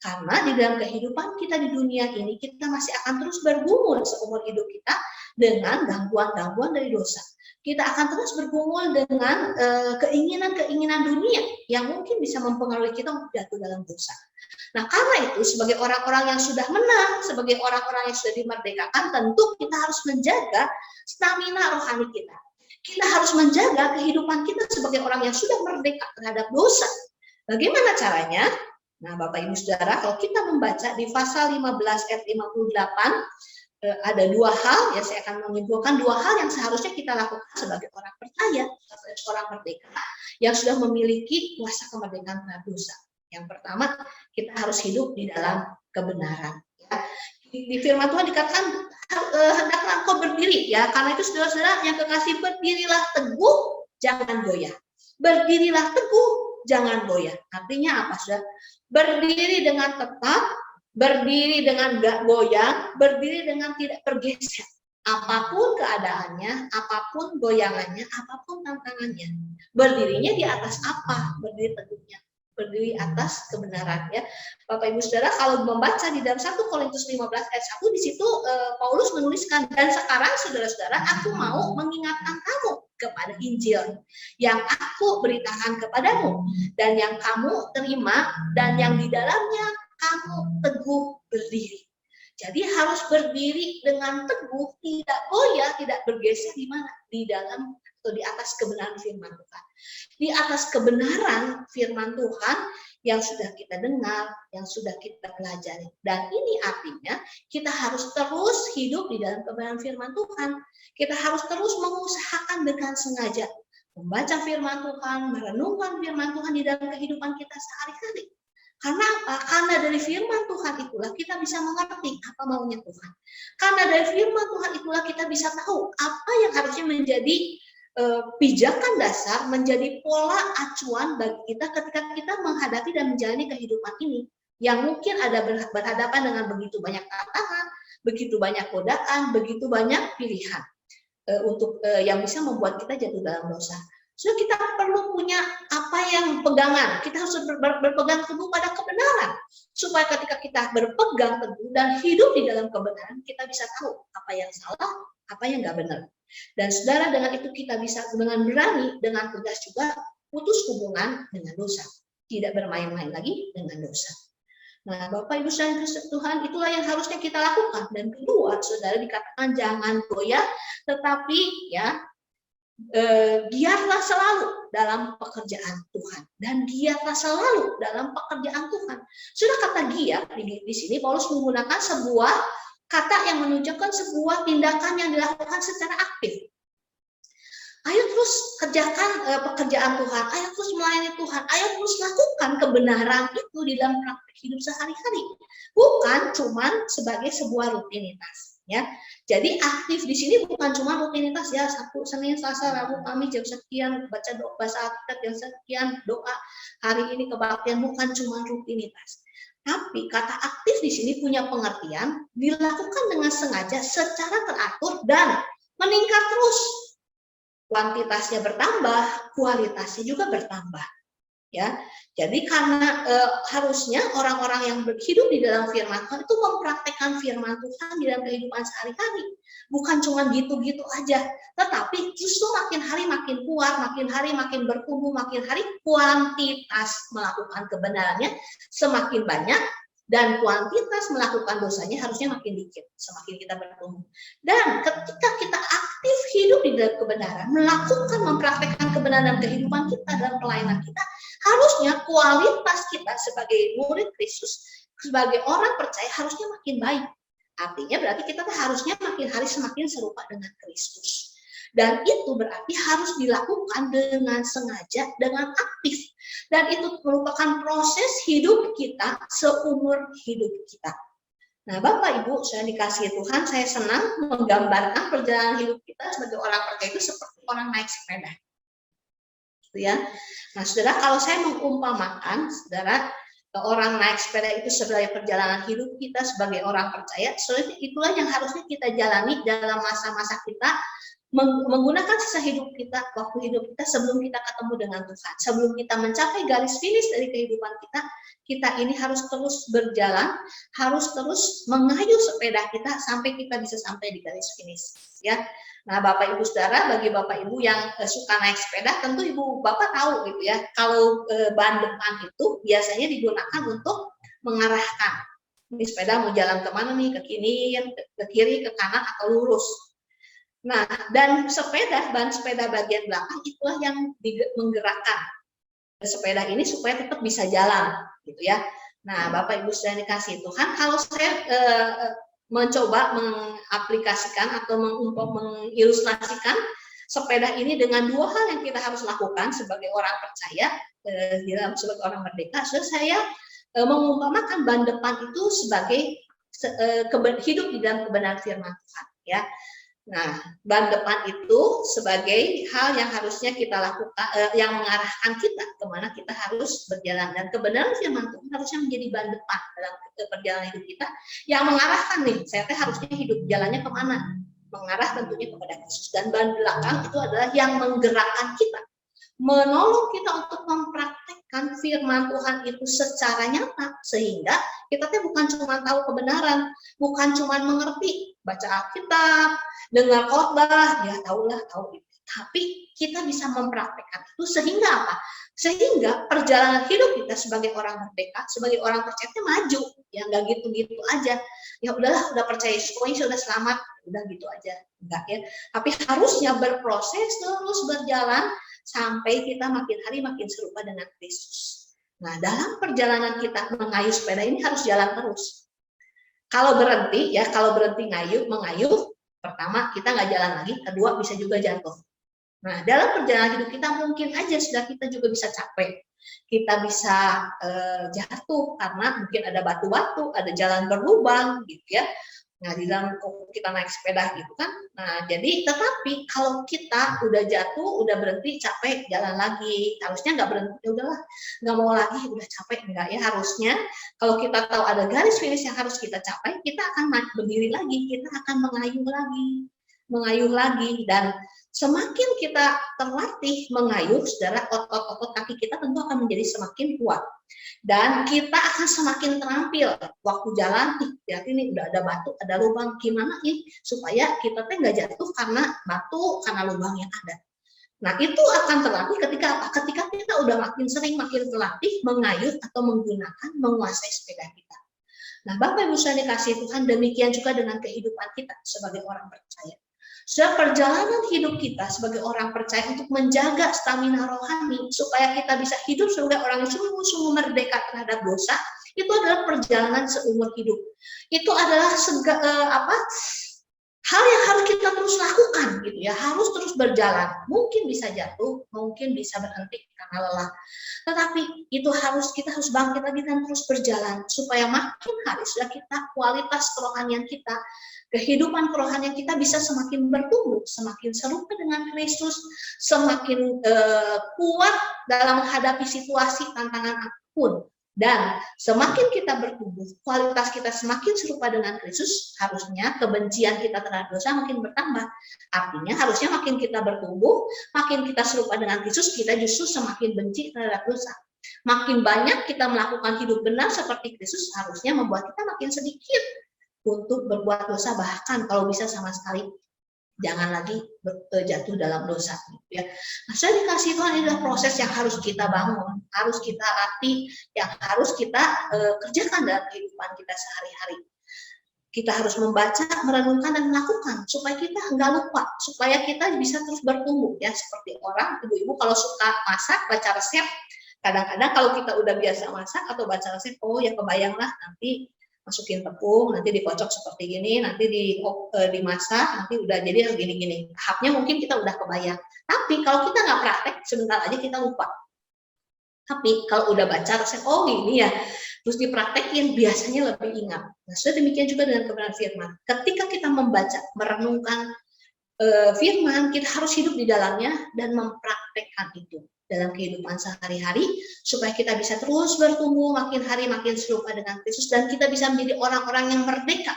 S4: Karena di dalam kehidupan kita di dunia ini, kita masih akan terus bergumul seumur hidup kita dengan gangguan-gangguan dari dosa. Kita akan terus bergumul dengan keinginan-keinginan dunia yang mungkin bisa mempengaruhi kita untuk jatuh dalam dosa. Nah, karena itu sebagai orang-orang yang sudah menang, sebagai orang-orang yang sudah dimerdekakan, tentu kita harus menjaga stamina rohani kita. Kita harus menjaga kehidupan kita sebagai orang yang sudah merdeka terhadap dosa. Bagaimana caranya? Nah, Bapak Ibu Saudara, kalau kita membaca di pasal 15 ayat 58, ada dua hal, ya saya akan menyimpulkan dua hal yang seharusnya kita lakukan sebagai orang percaya, sebagai orang merdeka yang sudah memiliki kuasa kemerdekaan terhadap dosa. Yang pertama, kita harus hidup di dalam kebenaran. Ya. Di firman Tuhan dikatakan, hendaklah engkau berdiri, ya. Karena itu saudara-saudara yang kekasih, berdirilah teguh, jangan goyah. Berdirilah teguh, jangan goyah. Artinya apa, saudara? Berdiri dengan tetap, berdiri dengan gak goyang, berdiri dengan tidak bergeser. Apapun keadaannya, apapun goyangannya, apapun tantangannya. Berdirinya di atas apa? Berdiri teguhnya. Berdiri atas kebenaran, ya. Bapak Ibu Saudara, kalau membaca di dalam 1 Korintus 15 ayat 1, di situ Paulus menuliskan, dan sekarang saudara-saudara, aku mau mengingatkan kamu kepada Injil yang aku beritakan kepadamu dan yang kamu terima dan yang di dalamnya kamu teguh berdiri. Jadi harus berdiri dengan teguh, tidak goyah, tidak bergeser di mana? Di dalam atau di atas kebenaran firman Tuhan. Di atas kebenaran firman Tuhan yang sudah kita dengar, yang sudah kita pelajari. Dan ini artinya kita harus terus hidup di dalam kebenaran firman Tuhan. Kita harus terus mengusahakan dengan sengaja membaca firman Tuhan, merenungkan firman Tuhan di dalam kehidupan kita sehari-hari. Karena apa? Karena dari firman Tuhan itulah kita bisa mengerti apa maunya Tuhan. Karena dari firman Tuhan itulah kita bisa tahu apa yang harusnya menjadi pijakan dasar, menjadi pola acuan bagi kita ketika kita menghadapi dan menjalani kehidupan ini. Yang mungkin ada berhadapan dengan begitu banyak tantangan, begitu banyak godaan, begitu banyak pilihan untuk yang bisa membuat kita jatuh dalam dosa. So kita perlu punya apa yang pegangan. Kita harus berpegang teguh pada kebenaran. Supaya ketika kita berpegang teguh dan hidup di dalam kebenaran, kita bisa tahu apa yang salah, apa yang nggak benar. Dan saudara, dengan itu kita bisa dengan berani, dengan tegas juga putus hubungan dengan dosa. Tidak bermain-main lagi dengan dosa. Nah, Bapak Ibu saudara Tuhan, itulah yang harusnya kita lakukan. Dan kedua, saudara, dikatakan jangan goyah, tetapi ya giatlah selalu dalam pekerjaan Tuhan, dan giatlah selalu dalam pekerjaan Tuhan. Sudah kata giat di sini Paulus menggunakan sebuah kata yang menunjukkan sebuah tindakan yang dilakukan secara aktif. Ayo terus kerjakan pekerjaan Tuhan, ayo terus melayani Tuhan, ayo terus lakukan kebenaran itu di dalam praktik hidup sehari-hari. Bukan cuma sebagai sebuah rutinitas, ya. Jadi aktif di sini bukan cuma rutinitas ya, Sabtu, Senin, Selasa, Rabu, Kamis jam sekian baca doa bahasa Alkitab jam sekian, doa hari ini kebaktian, bukan cuma rutinitas. Tapi kata aktif di sini punya pengertian dilakukan dengan sengaja, secara teratur dan meningkat terus. Kuantitasnya bertambah, kualitasnya juga bertambah. Ya, jadi karena harusnya orang-orang yang hidup di dalam firman Tuhan itu mempraktekkan firman Tuhan di dalam kehidupan sehari-hari, bukan cuma gitu-gitu aja, tetapi justru makin hari makin kuat, makin hari makin bertumbuh, makin hari kuantitas melakukan kebenarannya semakin banyak dan kuantitas melakukan dosanya harusnya makin dikit, semakin kita bertumbuh. Dan ketika kita aktif hidup di dalam kebenaran, melakukan, mempraktekkan kebenaran kehidupan kita dalam pelayanan kita, harusnya kualitas kita sebagai murid Kristus, sebagai orang percaya harusnya makin baik. Artinya berarti kita harusnya makin hari semakin serupa dengan Kristus. Dan itu berarti harus dilakukan dengan sengaja, dengan aktif. Dan itu merupakan proses hidup kita seumur hidup kita. Nah, Bapak Ibu, saya dikasihi Tuhan, saya senang menggambarkan perjalanan hidup kita sebagai orang percaya itu seperti orang naik sepeda. Gitu ya. Nah, saudara, kalau saya mengumpamakan, saudara, orang naik sepeda itu sebagai perjalanan hidup kita sebagai orang percaya, itulah yang harusnya kita jalani dalam masa-masa kita, menggunakan sisa hidup kita, waktu hidup kita sebelum kita ketemu dengan Tuhan. Sebelum kita mencapai garis finish dari kehidupan kita ini harus terus berjalan, harus terus mengayuh sepeda kita sampai kita bisa sampai di garis finish. Ya, nah Bapak Ibu Saudara, bagi Bapak Ibu yang suka naik sepeda, tentu Ibu Bapak tahu gitu ya, kalau ban depan itu biasanya digunakan untuk mengarahkan. Ini sepeda mau jalan kemana nih, ke kiri, ke kanan, atau lurus. Nah, dan ban sepeda bagian belakang itulah yang menggerakkan sepeda ini supaya tetap bisa jalan, gitu ya. Nah, Bapak Ibu sudah dikasih Tuhan, kalau saya mencoba mengaplikasikan atau mengilustrasikan sepeda ini dengan dua hal yang kita harus lakukan sebagai orang percaya, sebagai orang merdeka, sudah saya mengumpamakan ban depan itu sebagai hidup di dalam kebenaran firman Tuhan, ya. Nah, ban depan itu sebagai hal yang harusnya kita lakukan, yang mengarahkan kita kemana kita harus berjalan, dan kebenaran firman Tuhan harusnya menjadi ban depan dalam perjalanan hidup kita, yang mengarahkan nih, saya harusnya hidup jalannya kemana, mengarah tentunya kepada Kristus. Dan ban belakang itu adalah yang menggerakkan kita, menolong kita untuk mempraktekkan firman Tuhan itu secara nyata, sehingga kita bukan cuma tahu kebenaran, bukan cuma mengerti, baca Alkitab, dengar khotbah, ya tahu, tapi kita bisa mempraktekkan itu sehingga apa? Sehingga perjalanan hidup kita sebagai orang merdeka, sebagai orang percaya maju, ya nggak gitu-gitu aja. Ya udahlah, udah percaya semuanya sudah selamat, udah gitu aja, enggak ya. Tapi harusnya berproses terus berjalan sampai kita makin hari makin serupa dengan Kristus. Nah, dalam perjalanan kita mengayuh sepeda ini harus jalan terus. Kalau berhenti mengayuh, pertama kita nggak jalan lagi, kedua bisa juga jatuh. Nah, dalam perjalanan hidup kita mungkin aja sudah kita juga bisa capek, kita bisa jatuh karena mungkin ada batu-batu, ada jalan berlubang gitu ya. Nah, di dalam kita naik sepeda gitu kan. Nah, jadi tetapi kalau kita udah jatuh, udah berhenti, capek, jalan lagi. Harusnya nggak berhenti, ya udahlah, nggak mau lagi, udah capek, enggak ya. Harusnya kalau kita tahu ada garis finish yang harus kita capai, kita akan berdiri lagi, kita akan mengayuh lagi, dan semakin kita terlatih mengayuh, saudara, otot-otot kaki kita tentu akan menjadi semakin kuat. Dan kita akan semakin terampil waktu jalan, lihat ini udah ada batu, ada lubang, gimana nih supaya kita nggak jatuh karena batu, karena lubang yang ada. Nah, itu akan terlatih ketika apa? Ketika kita udah makin sering, makin terlatih mengayuh atau menguasai sepeda kita. Nah, Bapak Ibu saya dikasih Tuhan, demikian juga dengan kehidupan kita sebagai orang percaya. Sudah perjalanan hidup kita sebagai orang percaya untuk menjaga stamina rohani supaya kita bisa hidup sebagai orang yang sungguh-sungguh merdeka terhadap dosa, itu adalah perjalanan seumur hidup. Itu adalah hal yang harus kita terus lakukan gitu ya, harus terus berjalan. Mungkin bisa jatuh, mungkin bisa berhenti karena lelah. Tetapi itu kita harus bangkit lagi dan terus berjalan supaya makin hari sudah kita kualitas kerohanian kita, kehidupan kerohanian kita bisa semakin bertumbuh, semakin serupa dengan Kristus, semakin kuat dalam menghadapi situasi tantangan apapun. Dan semakin kita bertumbuh, kualitas kita semakin serupa dengan Kristus, harusnya kebencian kita terhadap dosa makin bertambah. Artinya harusnya makin kita bertumbuh, makin kita serupa dengan Kristus, kita justru semakin benci terhadap dosa. Makin banyak kita melakukan hidup benar seperti Kristus, harusnya membuat kita makin sedikit untuk berbuat dosa, bahkan kalau bisa sama sekali jangan lagi jatuh dalam dosa gitu ya. Nah, saya dikasih Tuhan, ini adalah proses yang harus kita bangun, harus kita latih, yang harus kita kerjakan dalam kehidupan kita sehari-hari. Kita harus membaca, merenungkan, dan melakukan supaya kita nggak lupa, supaya kita bisa terus bertumbuh ya. Seperti orang ibu-ibu kalau suka masak, baca resep, kadang-kadang kalau kita udah biasa masak atau baca resep, oh ya kebayanglah nanti masukin tepung, nanti dikocok seperti gini, nanti dimasak, nanti udah jadi gini-gini. Tahapnya mungkin kita udah kebayang. Tapi kalau kita nggak praktek, sebentar aja kita lupa. Tapi kalau udah baca resep, oh gini ya, terus dipraktekin, biasanya lebih ingat. Nah, sudah demikian juga dengan kebenaran firman. Ketika kita membaca, merenungkan firman, kita harus hidup di dalamnya dan mempraktekkan itu dalam kehidupan sehari-hari supaya kita bisa terus bertumbuh makin hari makin serupa dengan Kristus dan kita bisa menjadi orang-orang yang merdeka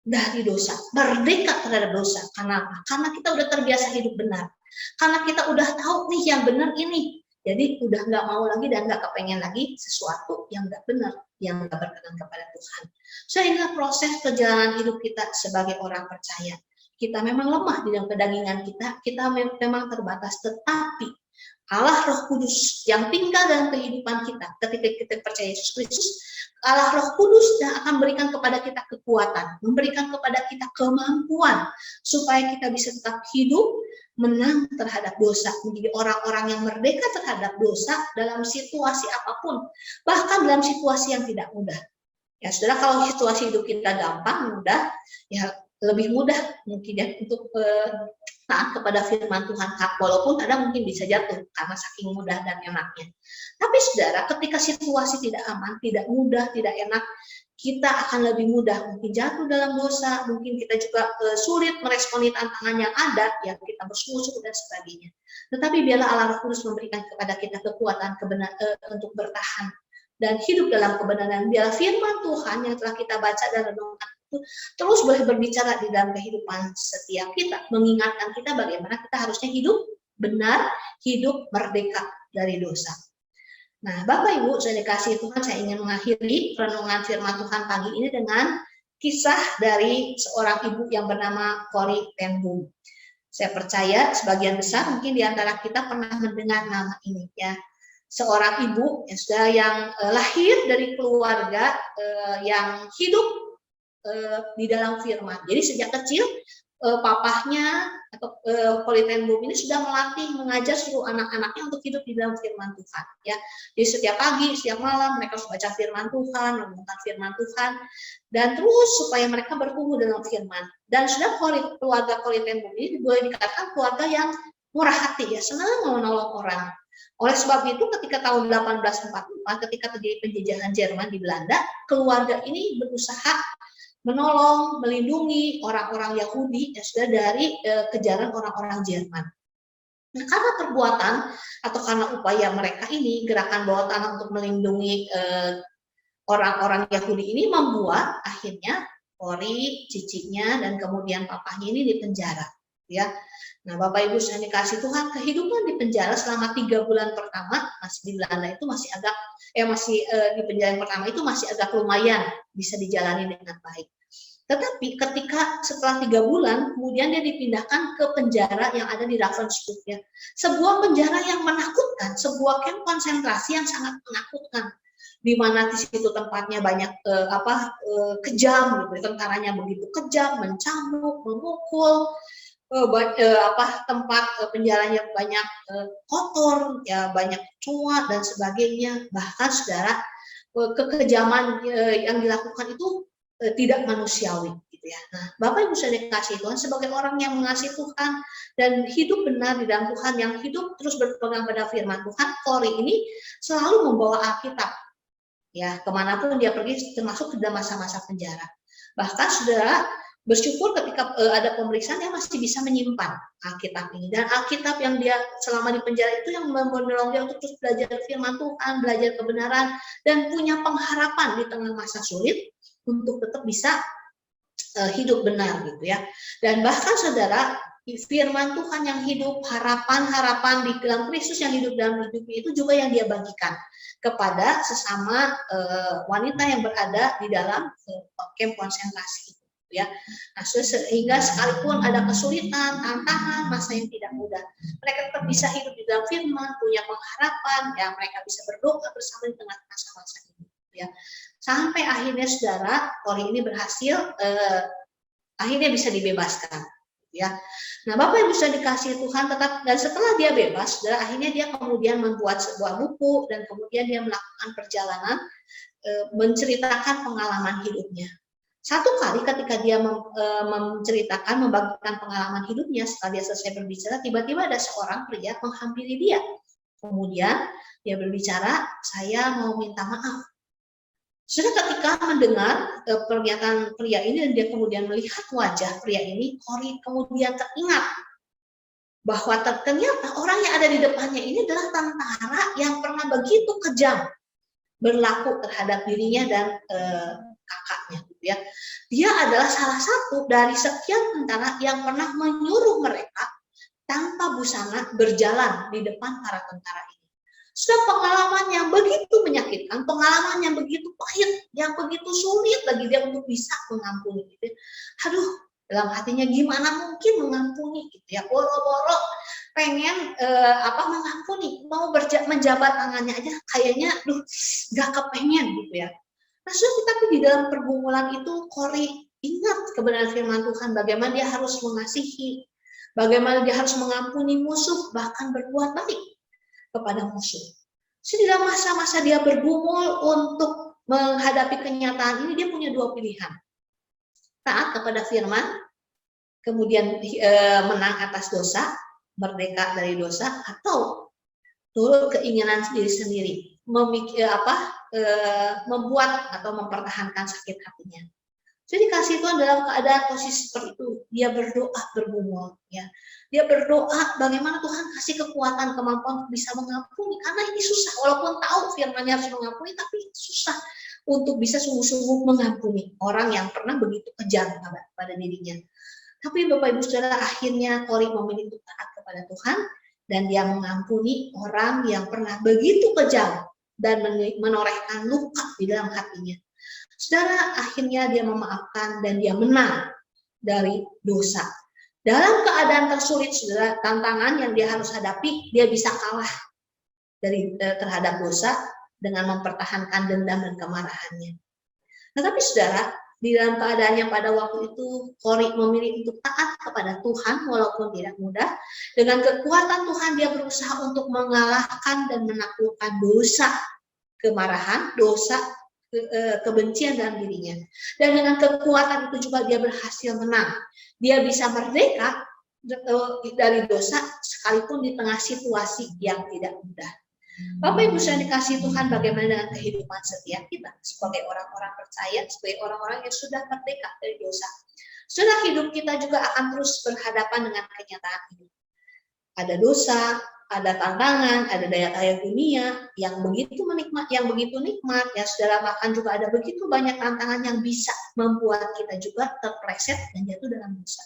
S4: dari dosa, merdeka terhadap dosa. Kenapa? Karena kita udah terbiasa hidup benar. Karena kita udah tahu nih yang benar ini. Jadi udah nggak mau lagi dan nggak kepengen lagi sesuatu yang nggak benar, yang nggak berkenan kepada Tuhan. So inilah proses perjalanan hidup kita sebagai orang percaya. Kita memang lemah di dalam kedagingan kita memang terbatas, tetapi Allah Roh Kudus yang tinggal dalam kehidupan kita ketika kita percaya Yesus Kristus, Allah Roh Kudus yang akan memberikan kepada kita kekuatan, memberikan kepada kita kemampuan supaya kita bisa tetap hidup menang terhadap dosa, menjadi orang-orang yang merdeka terhadap dosa dalam situasi apapun, bahkan dalam situasi yang tidak mudah. Ya, saudara, kalau situasi hidup kita gampang, mudah, ya lebih mudah mungkin ya untuk taat kepada firman Tuhan, walaupun kadang mungkin bisa jatuh karena saking mudah dan enaknya. Tapi saudara, ketika situasi tidak aman, tidak mudah, tidak enak, kita akan lebih mudah mungkin jatuh dalam dosa, mungkin kita juga sulit meresponi tantangan yang ada, ya kita bersyukur dan sebagainya. Tetapi biarlah Allah Roh Kudus memberikan kepada kita kekuatan untuk bertahan dan hidup dalam kebenaran. Biarlah firman Tuhan yang telah kita baca dan renungkan itu terus boleh berbicara di dalam kehidupan setiap kita, mengingatkan kita bagaimana kita harusnya hidup benar, hidup merdeka dari dosa. Nah, Bapak Ibu, saya dikasih Tuhan, saya ingin mengakhiri renungan firman Tuhan pagi ini dengan kisah dari seorang ibu yang bernama Corrie ten Boom. Saya percaya sebagian besar mungkin di antara kita pernah mendengar nama ini ya. Seorang ibu yang lahir dari keluarga yang hidup di dalam firman. Jadi sejak kecil papahnya atau Corrie ten Boom ini sudah melatih, mengajar seluruh anak-anaknya untuk hidup di dalam firman Tuhan. Ya, jadi setiap pagi, setiap malam mereka harus baca firman Tuhan, merenungkan firman Tuhan, dan terus supaya mereka bertumbuh dalam firman. Dan sudah keluarga Corrie ten Boom ini boleh dikatakan keluarga yang murah hati, ya, senang menolong orang. Oleh sebab itu, ketika tahun 1844, ketika terjadi penjajahan Jerman di Belanda, keluarga ini berusaha menolong, melindungi orang-orang Yahudi yang sudah dari kejaran orang-orang Jerman. Nah, karena perbuatan atau karena upaya mereka ini, gerakan bawah tanah untuk melindungi orang-orang Yahudi ini membuat akhirnya Corrie, cicinya, dan kemudian papahnya ini dipenjara. Ya, nah Bapak Ibu saya dikasih Tuhan, kehidupan di penjara selama 3 bulan pertama masih di Belanda itu masih agak di penjara yang pertama itu masih agak lumayan bisa dijalani dengan baik. Tetapi ketika setelah 3 bulan, kemudian dia dipindahkan ke penjara yang ada di Ravensbrück, ya. Sebuah penjara yang menakutkan, sebuah kamp konsentrasi yang sangat menakutkan, di mana di situ tempatnya banyak kejam, gitu. Tentaranya begitu kejam, mencambuk, memukul, tempat penjaranya banyak kotor, ya banyak cuak dan sebagainya. Bahkan saudara, kekejaman yang dilakukan itu tidak manusiawi gitu ya. Nah, Bapak Ibu sudah dikasih Tuhan, sebagai orang yang mengasihi Tuhan dan hidup benar di dalam Tuhan, yang hidup terus berpegang pada firman Tuhan, Kori ini selalu membawa Alkitab ya kemanapun dia pergi, termasuk ke dalam masa-masa penjara. Bahkan saudara bersyukur ketika ada pemeriksaan dia masih bisa menyimpan Alkitab ini, dan Alkitab yang dia selama di penjara itu yang menolong dia untuk terus belajar firman Tuhan, belajar kebenaran, dan punya pengharapan di tengah masa sulit untuk tetap bisa hidup benar gitu ya. Dan bahkan saudara, firman Tuhan yang hidup, harapan-harapan di dalam Kristus yang hidup dalam hidupnya itu juga yang dia bagikan kepada sesama wanita yang berada di dalam kamp konsentrasi gitu ya. Nah, sehingga sekalipun ada kesulitan, tantangan, masa yang tidak mudah, mereka tetap bisa hidup di dalam firman, punya pengharapan, ya mereka bisa berdoa bersama di tengah masa-masa ini ya. Sampai akhirnya saudara, Kori ini berhasil akhirnya bisa dibebaskan ya. Nah, Bapak Ibu sudah dikasih Tuhan, tetap, dan setelah dia bebas, saudara, akhirnya dia kemudian membuat sebuah buku, dan kemudian dia melakukan perjalanan menceritakan pengalaman hidupnya. Satu kali ketika dia menceritakan, membagikan pengalaman hidupnya, setelah dia selesai berbicara, tiba-tiba ada seorang pria menghampiri dia. Kemudian dia berbicara, saya mau minta maaf. Sudah ketika mendengar pernyataan pria ini dan dia kemudian melihat wajah pria ini, Kori kemudian teringat bahwa ternyata orang yang ada di depannya ini adalah tentara yang pernah begitu kejam berlaku terhadap dirinya dan kakaknya gitu ya. Dia adalah salah satu dari sekian tentara yang pernah menyuruh mereka tanpa busana berjalan di depan para tentara ini. Sudah pengalaman yang begitu menyakitkan, pengalaman yang begitu pahit, yang begitu sulit bagi dia untuk bisa mengampuni gitu. Aduh, dalam hatinya gimana mungkin mengampuni gitu ya. Boro-boro pengen mengampuni, mau menjabat tangannya aja kayaknya gak kepengen gitu ya. Nah, tapi di dalam pergumulan itu Kori ingat kebenaran firman Tuhan, bagaimana dia harus mengasihi, bagaimana dia harus mengampuni musuh, bahkan berbuat baik kepada musuh. Jadi dalam masa-masa dia bergumul untuk menghadapi kenyataan ini, dia punya dua pilihan. Taat kepada firman, kemudian menang atas dosa, merdeka dari dosa, atau turut keinginan sendiri-sendiri, membuat atau mempertahankan sakit hatinya. Jadi kasih Tuhan dalam keadaan posisi seperti itu, dia berdoa bergumul ya. Dia berdoa bagaimana Tuhan kasih kekuatan, kemampuan untuk bisa mengampuni, karena ini susah, walaupun tahu firman-Nya harus mengampuni, tapi susah untuk bisa sungguh-sungguh mengampuni orang yang pernah begitu kejam pada dirinya. Tapi Bapak Ibu Saudara, akhirnya Kori memilih untuk taat kepada Tuhan, dan dia mengampuni orang yang pernah begitu kejam dan menorehkan luka di dalam hatinya. Saudara, akhirnya dia memaafkan dan dia menang dari dosa. Dalam keadaan tersulit, saudara, tantangan yang dia harus hadapi, dia bisa kalah terhadap dosa dengan mempertahankan dendam dan kemarahannya. Nah, tapi saudara, di dalam keadaannya pada waktu itu, Kori memilih untuk taat kepada Tuhan walaupun tidak mudah. Dengan kekuatan Tuhan, dia berusaha untuk mengalahkan dan menaklukkan dosa, kemarahan, dosa, kebencian dalam dirinya. Dan dengan kekuatan itu juga dia berhasil menang. Dia bisa merdeka dari dosa sekalipun di tengah situasi yang tidak mudah. Bapak Ibu yang dikasihi Tuhan, bagaimana dengan kehidupan setiap kita sebagai orang-orang percaya, sebagai orang-orang yang sudah merdeka dari dosa. Sudah hidup kita juga akan terus berhadapan dengan kenyataan ini. Ada dosa, ada tantangan, ada daya dunia yang begitu nikmat, ya saudara, bahkan juga ada begitu banyak tantangan yang bisa membuat kita juga terpleset dan jatuh dalam dosa.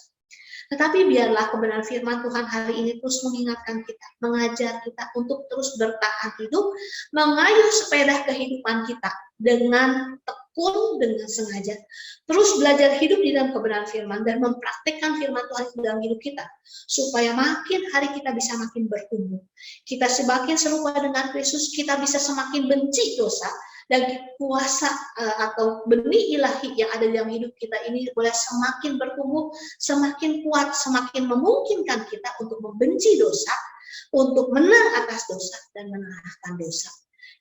S4: Tetapi biarlah kebenaran firman Tuhan hari ini terus mengingatkan kita, mengajar kita untuk terus bertahan hidup, mengayuh sepeda kehidupan kita dengan tekun, dengan sengaja. Terus belajar hidup di dalam kebenaran firman dan mempraktikkan firman Tuhan di dalam hidup kita, supaya makin hari kita bisa makin bertumbuh. Kita semakin serupa dengan Kristus, kita bisa semakin benci dosa, dan kuasa atau benih ilahi yang ada di dalam hidup kita ini boleh semakin bertumbuh, semakin kuat, semakin memungkinkan kita untuk membenci dosa, untuk menang atas dosa dan mengalahkan dosa.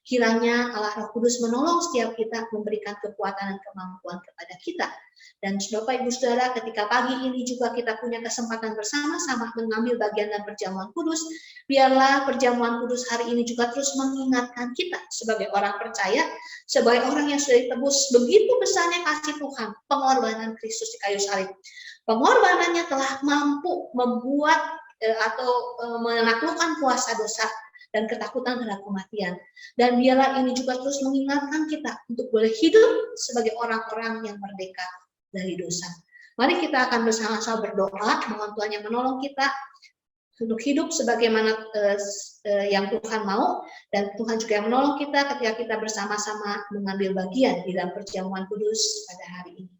S4: Kiranya Allah Roh Kudus menolong setiap kita, memberikan kekuatan dan kemampuan kepada kita. Dan Bapak Ibu Saudara, ketika pagi ini juga kita punya kesempatan bersama-sama mengambil bagian dalam perjamuan kudus, biarlah perjamuan kudus hari ini juga terus mengingatkan kita sebagai orang percaya, sebagai orang yang sudah ditebus begitu besarnya kasih Tuhan, pengorbanan Kristus di kayu salib. Pengorbanannya telah mampu membuat atau menaklukkan kuasa dosa dan ketakutan terhadap kematian. Dan biarlah ini juga terus mengingatkan kita untuk boleh hidup sebagai orang-orang yang merdeka dari dosa. Mari kita akan bersama-sama berdoa, mohon Tuhan yang menolong kita untuk hidup sebagaimana yang Tuhan mau, dan Tuhan juga yang menolong kita ketika kita bersama-sama mengambil bagian di dalam perjamuan kudus pada hari ini.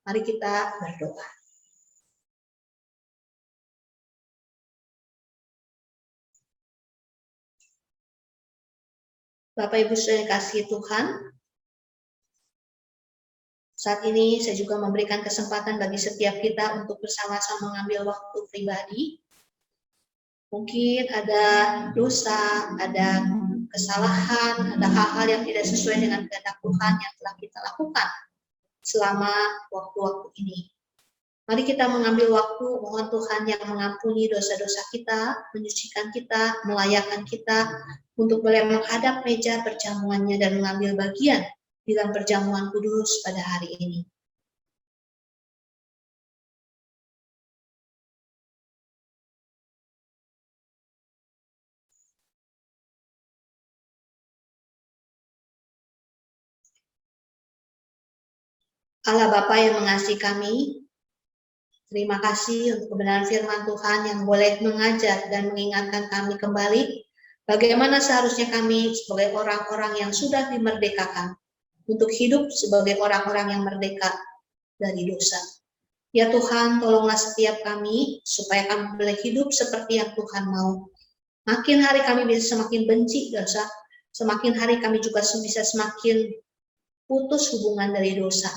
S4: Mari kita berdoa. Bapak Ibu Saudara yang kasih Tuhan, saat ini saya juga memberikan kesempatan bagi setiap kita untuk bersama-sama mengambil waktu pribadi. Mungkin ada dosa, ada kesalahan, ada hal-hal yang tidak sesuai dengan kehendak Tuhan yang telah kita lakukan selama waktu-waktu ini. Mari kita mengambil waktu, mohon Tuhan yang mengampuni dosa-dosa kita, menyucikan kita, melayakkan kita, untuk boleh menghadap meja perjamuannya dan mengambil bagian di dalam perjamuan kudus pada hari ini. Allah Bapa yang mengasihi kami, terima kasih untuk kebenaran firman Tuhan yang boleh mengajar dan mengingatkan kami kembali bagaimana seharusnya kami sebagai orang-orang yang sudah dimerdekakan untuk hidup sebagai orang-orang yang merdeka dari dosa. Ya Tuhan, tolonglah setiap kami supaya kami boleh hidup seperti yang Tuhan mau. Makin hari kami bisa semakin benci dosa, semakin hari kami juga bisa semakin putus hubungan dari dosa.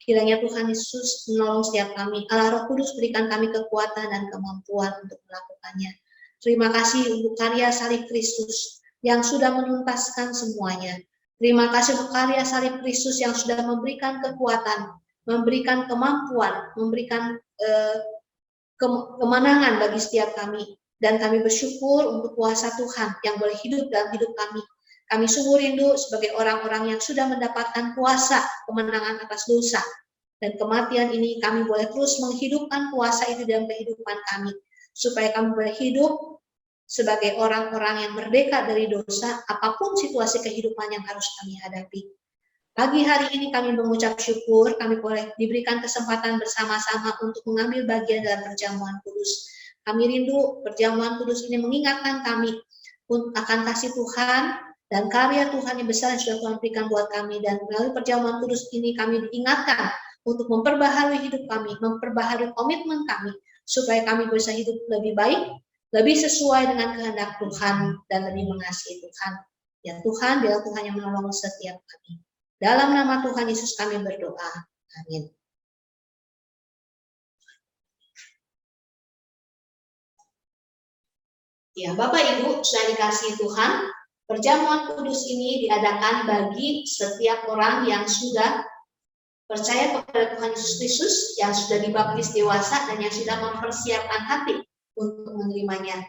S4: Kiranya Tuhan Yesus menolong setiap kami. Allah Roh Kudus berikan kami kekuatan dan kemampuan untuk melakukannya. Terima kasih untuk karya salib Kristus yang sudah menuntaskan semuanya. Terima kasih untuk karya salib Kristus yang sudah memberikan kekuatan, memberikan kemampuan, memberikan kemenangan bagi setiap kami. Dan kami bersyukur untuk kuasa Tuhan yang boleh hidup dalam hidup kami. Kami sungguh rindu sebagai orang-orang yang sudah mendapatkan kuasa kemenangan atas dosa dan kematian ini, kami boleh terus menghidupkan kuasa itu dalam kehidupan kami, supaya kami boleh hidup sebagai orang-orang yang merdeka dari dosa, apapun situasi kehidupan yang harus kami hadapi. Pagi hari ini kami mengucap syukur, kami boleh diberikan kesempatan bersama-sama untuk mengambil bagian dalam perjamuan kudus. Kami rindu perjamuan kudus ini mengingatkan kami akan kasih Tuhan dan karya Tuhan yang besar yang sudah Tuhan berikan buat kami. Dan melalui perjamuan kudus ini kami diingatkan untuk memperbaharui hidup kami, memperbaharui komitmen kami, supaya kami bisa hidup lebih baik, lebih sesuai dengan kehendak Tuhan, dan lebih mengasihi Tuhan. Ya Tuhan, biarlah Tuhan yang menolong setiap kami. Dalam nama Tuhan Yesus kami berdoa. Amin. Ya, Bapak Ibu, sudah dikasihi Tuhan, perjamuan kudus ini diadakan bagi setiap orang yang sudah percaya kepada Tuhan Yesus Kristus, yang sudah dibaptis dewasa, dan yang sudah mempersiapkan hati untuk menerimanya.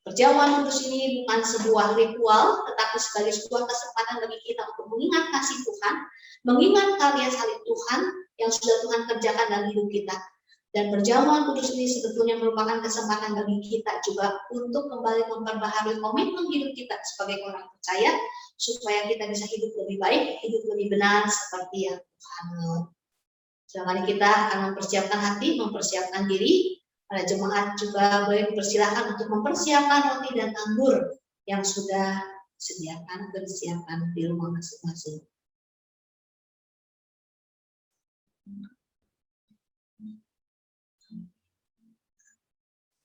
S4: Perjamuan kudus ini bukan sebuah ritual, tetapi sebagai sebuah kesempatan bagi kita untuk mengingat kasih Tuhan, mengingat karya salib Tuhan yang sudah Tuhan kerjakan dalam hidup kita. Dan perjamuan kudus ini sebetulnya merupakan kesempatan bagi kita juga untuk kembali memperbaharui komitmen hidup kita sebagai orang percaya, supaya kita bisa hidup lebih baik, hidup lebih benar seperti yang Tuhan mau. Sekarang kita akan mempersiapkan hati, mempersiapkan diri. Para jemaat juga boleh dipersilakan untuk mempersiapkan roti dan anggur yang sudah bersiapkan di rumah masing-masing.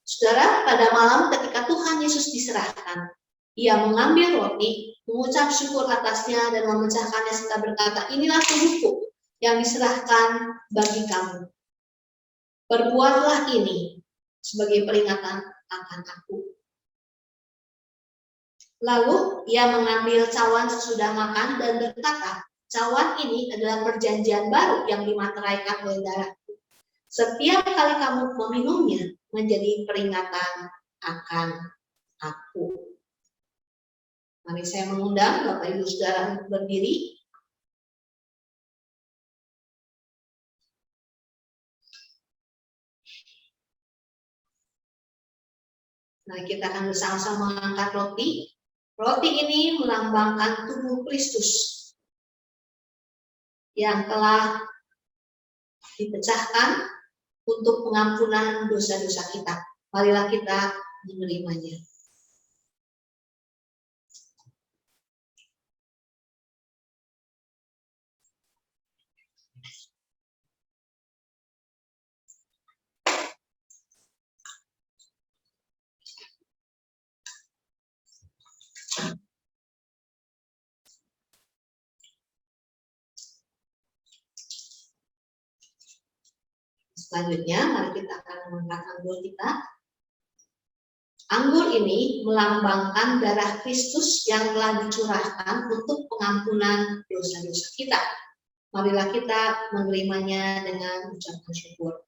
S4: Saudara, pada malam ketika Tuhan Yesus diserahkan, Ia mengambil roti, mengucap syukur atasnya dan memecahkannya serta berkata, "Inilah tubuhku yang diserahkan bagi kamu. Perbuatlah ini sebagai peringatan akan aku." Lalu ia mengambil cawan sesudah makan dan berkata, cawan ini adalah perjanjian baru yang dimateraikan oleh darahku. Setiap kali kamu meminumnya menjadi peringatan akan aku. Mari saya mengundang Bapak Ibu Saudara untuk berdiri. Nah, kita akan bersama-sama mengangkat roti. Roti ini melambangkan tubuh Kristus yang telah dipecahkan untuk pengampunan dosa-dosa kita. Marilah kita menerimanya. Selanjutnya, mari kita akan mengangkat anggur kita. Anggur ini melambangkan darah Kristus yang telah dicurahkan untuk pengampunan dosa-dosa kita. Marilah kita menerimanya dengan ucapan syukur.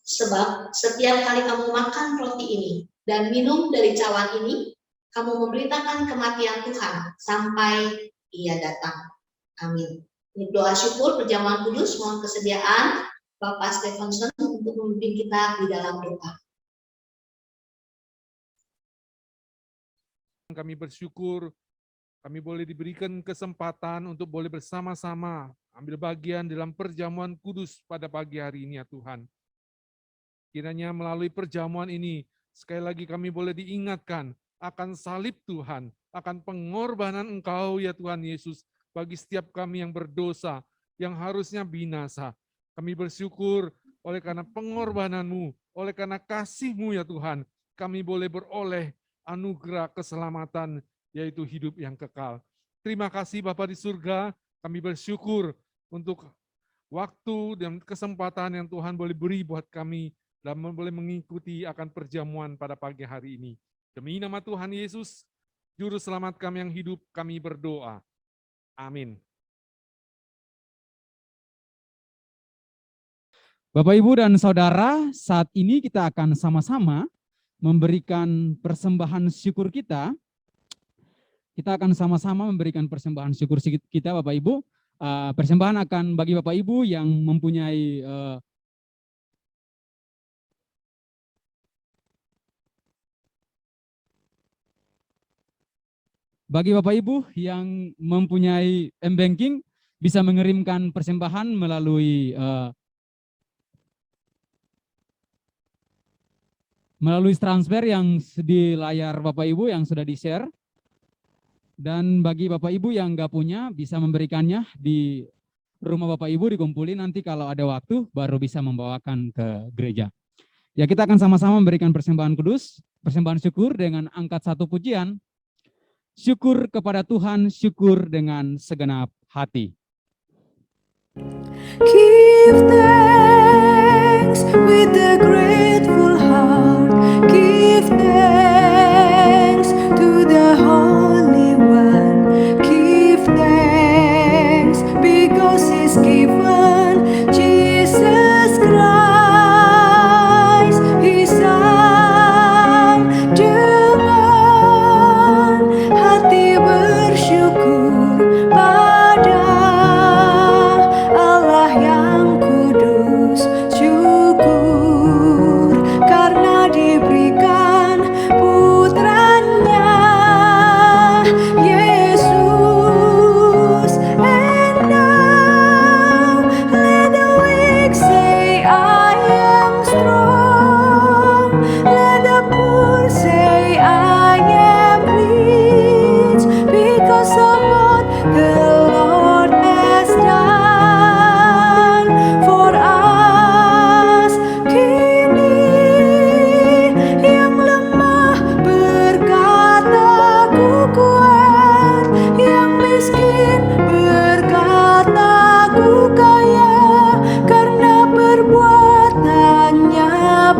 S4: Sebab setiap kali kamu makan roti ini dan minum dari cawan ini, kamu memberitakan kematian Tuhan sampai Ia datang. Amin. Ini doa syukur perjamuan kudus, mohon kesediaan Bapak Stephenson untuk memimpin kita di dalam doa.
S5: Kami bersyukur kami boleh diberikan kesempatan untuk boleh bersama-sama ambil bagian dalam perjamuan kudus pada pagi hari ini ya Tuhan. Kiranya melalui perjamuan ini sekali lagi kami boleh diingatkan akan salib Tuhan, akan pengorbanan Engkau ya Tuhan Yesus bagi setiap kami yang berdosa, yang harusnya binasa. Kami bersyukur oleh karena pengorbanan-Mu, oleh karena kasih-Mu ya Tuhan, kami boleh beroleh anugerah keselamatan, yaitu hidup yang kekal. Terima kasih Bapa di surga, kami bersyukur untuk waktu dan kesempatan yang Tuhan boleh beri buat kami dan boleh mengikuti akan perjamuan pada pagi hari ini. Demi nama Tuhan Yesus, Juru Selamat kami yang hidup, kami berdoa. Amin.
S1: Bapak, Ibu, dan Saudara, saat ini kita akan sama-sama memberikan persembahan syukur kita. Kita akan sama-sama memberikan persembahan syukur kita, Bapak Ibu. Persembahan akan bagi Bapak Ibu yang mempunyai bagi Bapak Ibu yang mempunyai M-Banking bisa mengirimkan persembahan melalui transfer yang di layar Bapak Ibu yang sudah di-share. Dan bagi Bapak Ibu yang nggak punya bisa memberikannya di rumah Bapak Ibu, dikumpulin, nanti kalau ada waktu baru bisa membawakan ke gereja. Ya, kita akan sama-sama memberikan persembahan kudus, persembahan syukur dengan angkat satu pujian. Syukur kepada Tuhan, syukur dengan segenap hati.
S3: Give thanks with a grateful heart. Give thanks to the Holy One. Give thanks because He's given Jesus Christ, His Son. Dengan hati bersyukur pada Allah yang kudus, syukur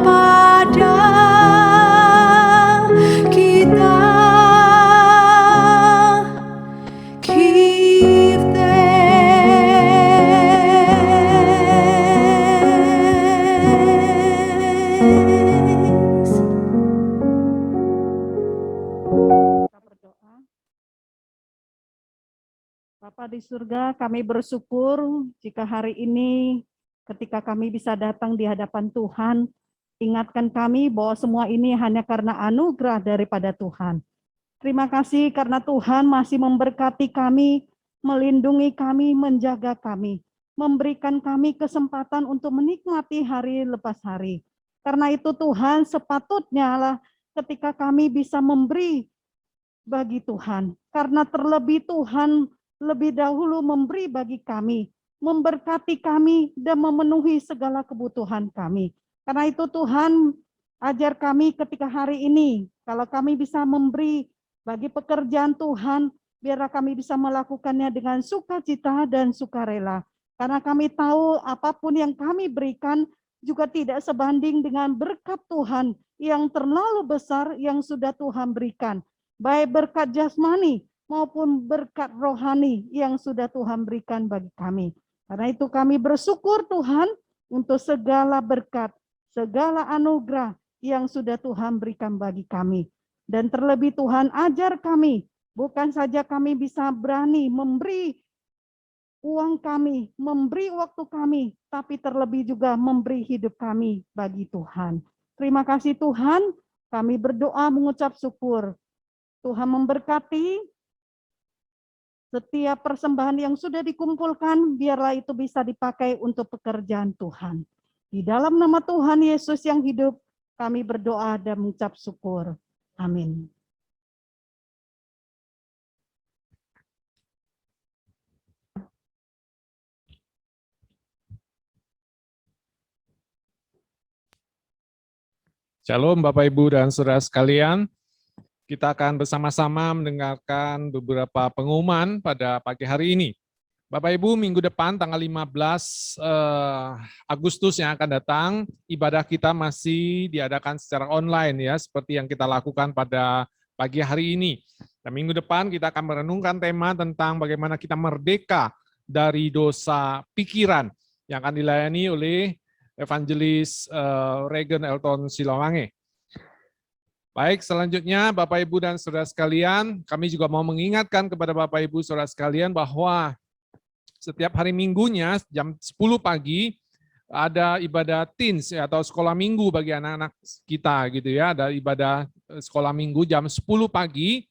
S3: pada kita. Give thanks.
S6: Kita berdoa. Bapa di surga, kami bersyukur jika hari ini ketika kami bisa datang di hadapan Tuhan, ingatkan kami bahwa semua ini hanya karena anugerah daripada Tuhan. Terima kasih karena Tuhan masih memberkati kami, melindungi kami, menjaga kami, memberikan kami kesempatan untuk menikmati hari lepas hari. Karena itu Tuhan, sepatutnya lah ketika kami bisa memberi bagi Tuhan. Karena terlebih Tuhan lebih dahulu memberi bagi kami, memberkati kami dan memenuhi segala kebutuhan kami. Karena itu Tuhan, ajar kami ketika hari ini, kalau kami bisa memberi bagi pekerjaan Tuhan, biarlah kami bisa melakukannya dengan sukacita dan sukarela. Karena kami tahu apapun yang kami berikan juga tidak sebanding dengan berkat Tuhan yang terlalu besar yang sudah Tuhan berikan. Baik berkat jasmani maupun berkat rohani yang sudah Tuhan berikan bagi kami. Karena itu kami bersyukur Tuhan untuk segala berkat, segala anugerah yang sudah Tuhan berikan bagi kami. Dan terlebih Tuhan ajar kami, bukan saja kami bisa berani memberi uang kami, memberi waktu kami, tapi terlebih juga memberi hidup kami bagi Tuhan. Terima kasih Tuhan, kami berdoa mengucap syukur. Tuhan memberkati setiap persembahan yang sudah dikumpulkan, biarlah itu bisa dipakai untuk pekerjaan Tuhan. Di dalam nama Tuhan Yesus yang hidup, kami berdoa dan mengucap syukur. Amin.
S5: Shalom Bapak Ibu dan Saudara sekalian. Kita akan bersama-sama mendengarkan beberapa pengumuman pada pagi hari ini. Bapak Ibu, minggu depan tanggal 15 Agustus yang akan datang, ibadah kita masih diadakan secara online ya, seperti yang kita lakukan pada pagi hari ini. Dan minggu depan kita akan merenungkan tema tentang bagaimana kita merdeka dari dosa pikiran yang akan dilayani oleh Evangelis Regan Elton Silawange. Baik, selanjutnya Bapak Ibu dan Saudara sekalian, kami juga mau mengingatkan kepada Bapak Ibu Saudara sekalian bahwa setiap hari Minggunya jam 10 pagi ada ibadah teens atau sekolah minggu bagi anak-anak kita gitu ya. Ada ibadah sekolah minggu jam 10 pagi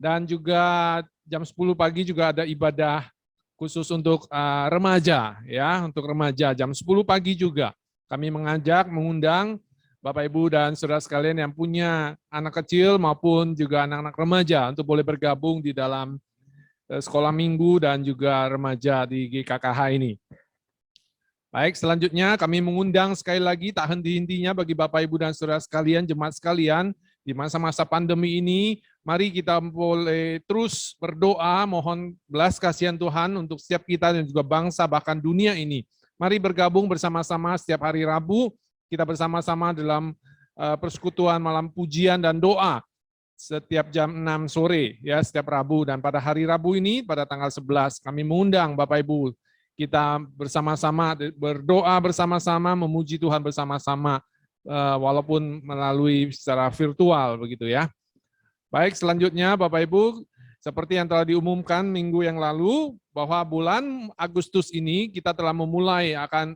S5: dan juga jam 10 pagi juga ada ibadah khusus untuk remaja ya, untuk remaja jam 10 pagi juga. Kami mengundang Bapak Ibu dan Saudara sekalian yang punya anak kecil maupun juga anak-anak remaja untuk boleh bergabung di dalam sekolah minggu dan juga remaja di GKKH ini. Baik, selanjutnya kami mengundang sekali lagi tak henti-hentinya bagi Bapak Ibu dan Saudara sekalian, jemaat sekalian, di masa-masa pandemi ini, mari kita boleh terus berdoa, mohon belas kasihan Tuhan untuk setiap kita dan juga bangsa bahkan dunia ini. Mari bergabung bersama-sama setiap hari Rabu, kita bersama-sama dalam persekutuan malam pujian dan doa setiap jam 6 sore ya, setiap Rabu. Dan pada hari Rabu ini pada tanggal 11 kami mengundang Bapak Ibu kita bersama-sama berdoa bersama-sama, memuji Tuhan bersama-sama walaupun melalui secara virtual begitu ya. Baik, selanjutnya Bapak Ibu, seperti yang telah diumumkan minggu yang lalu bahwa bulan Agustus ini kita telah memulai akan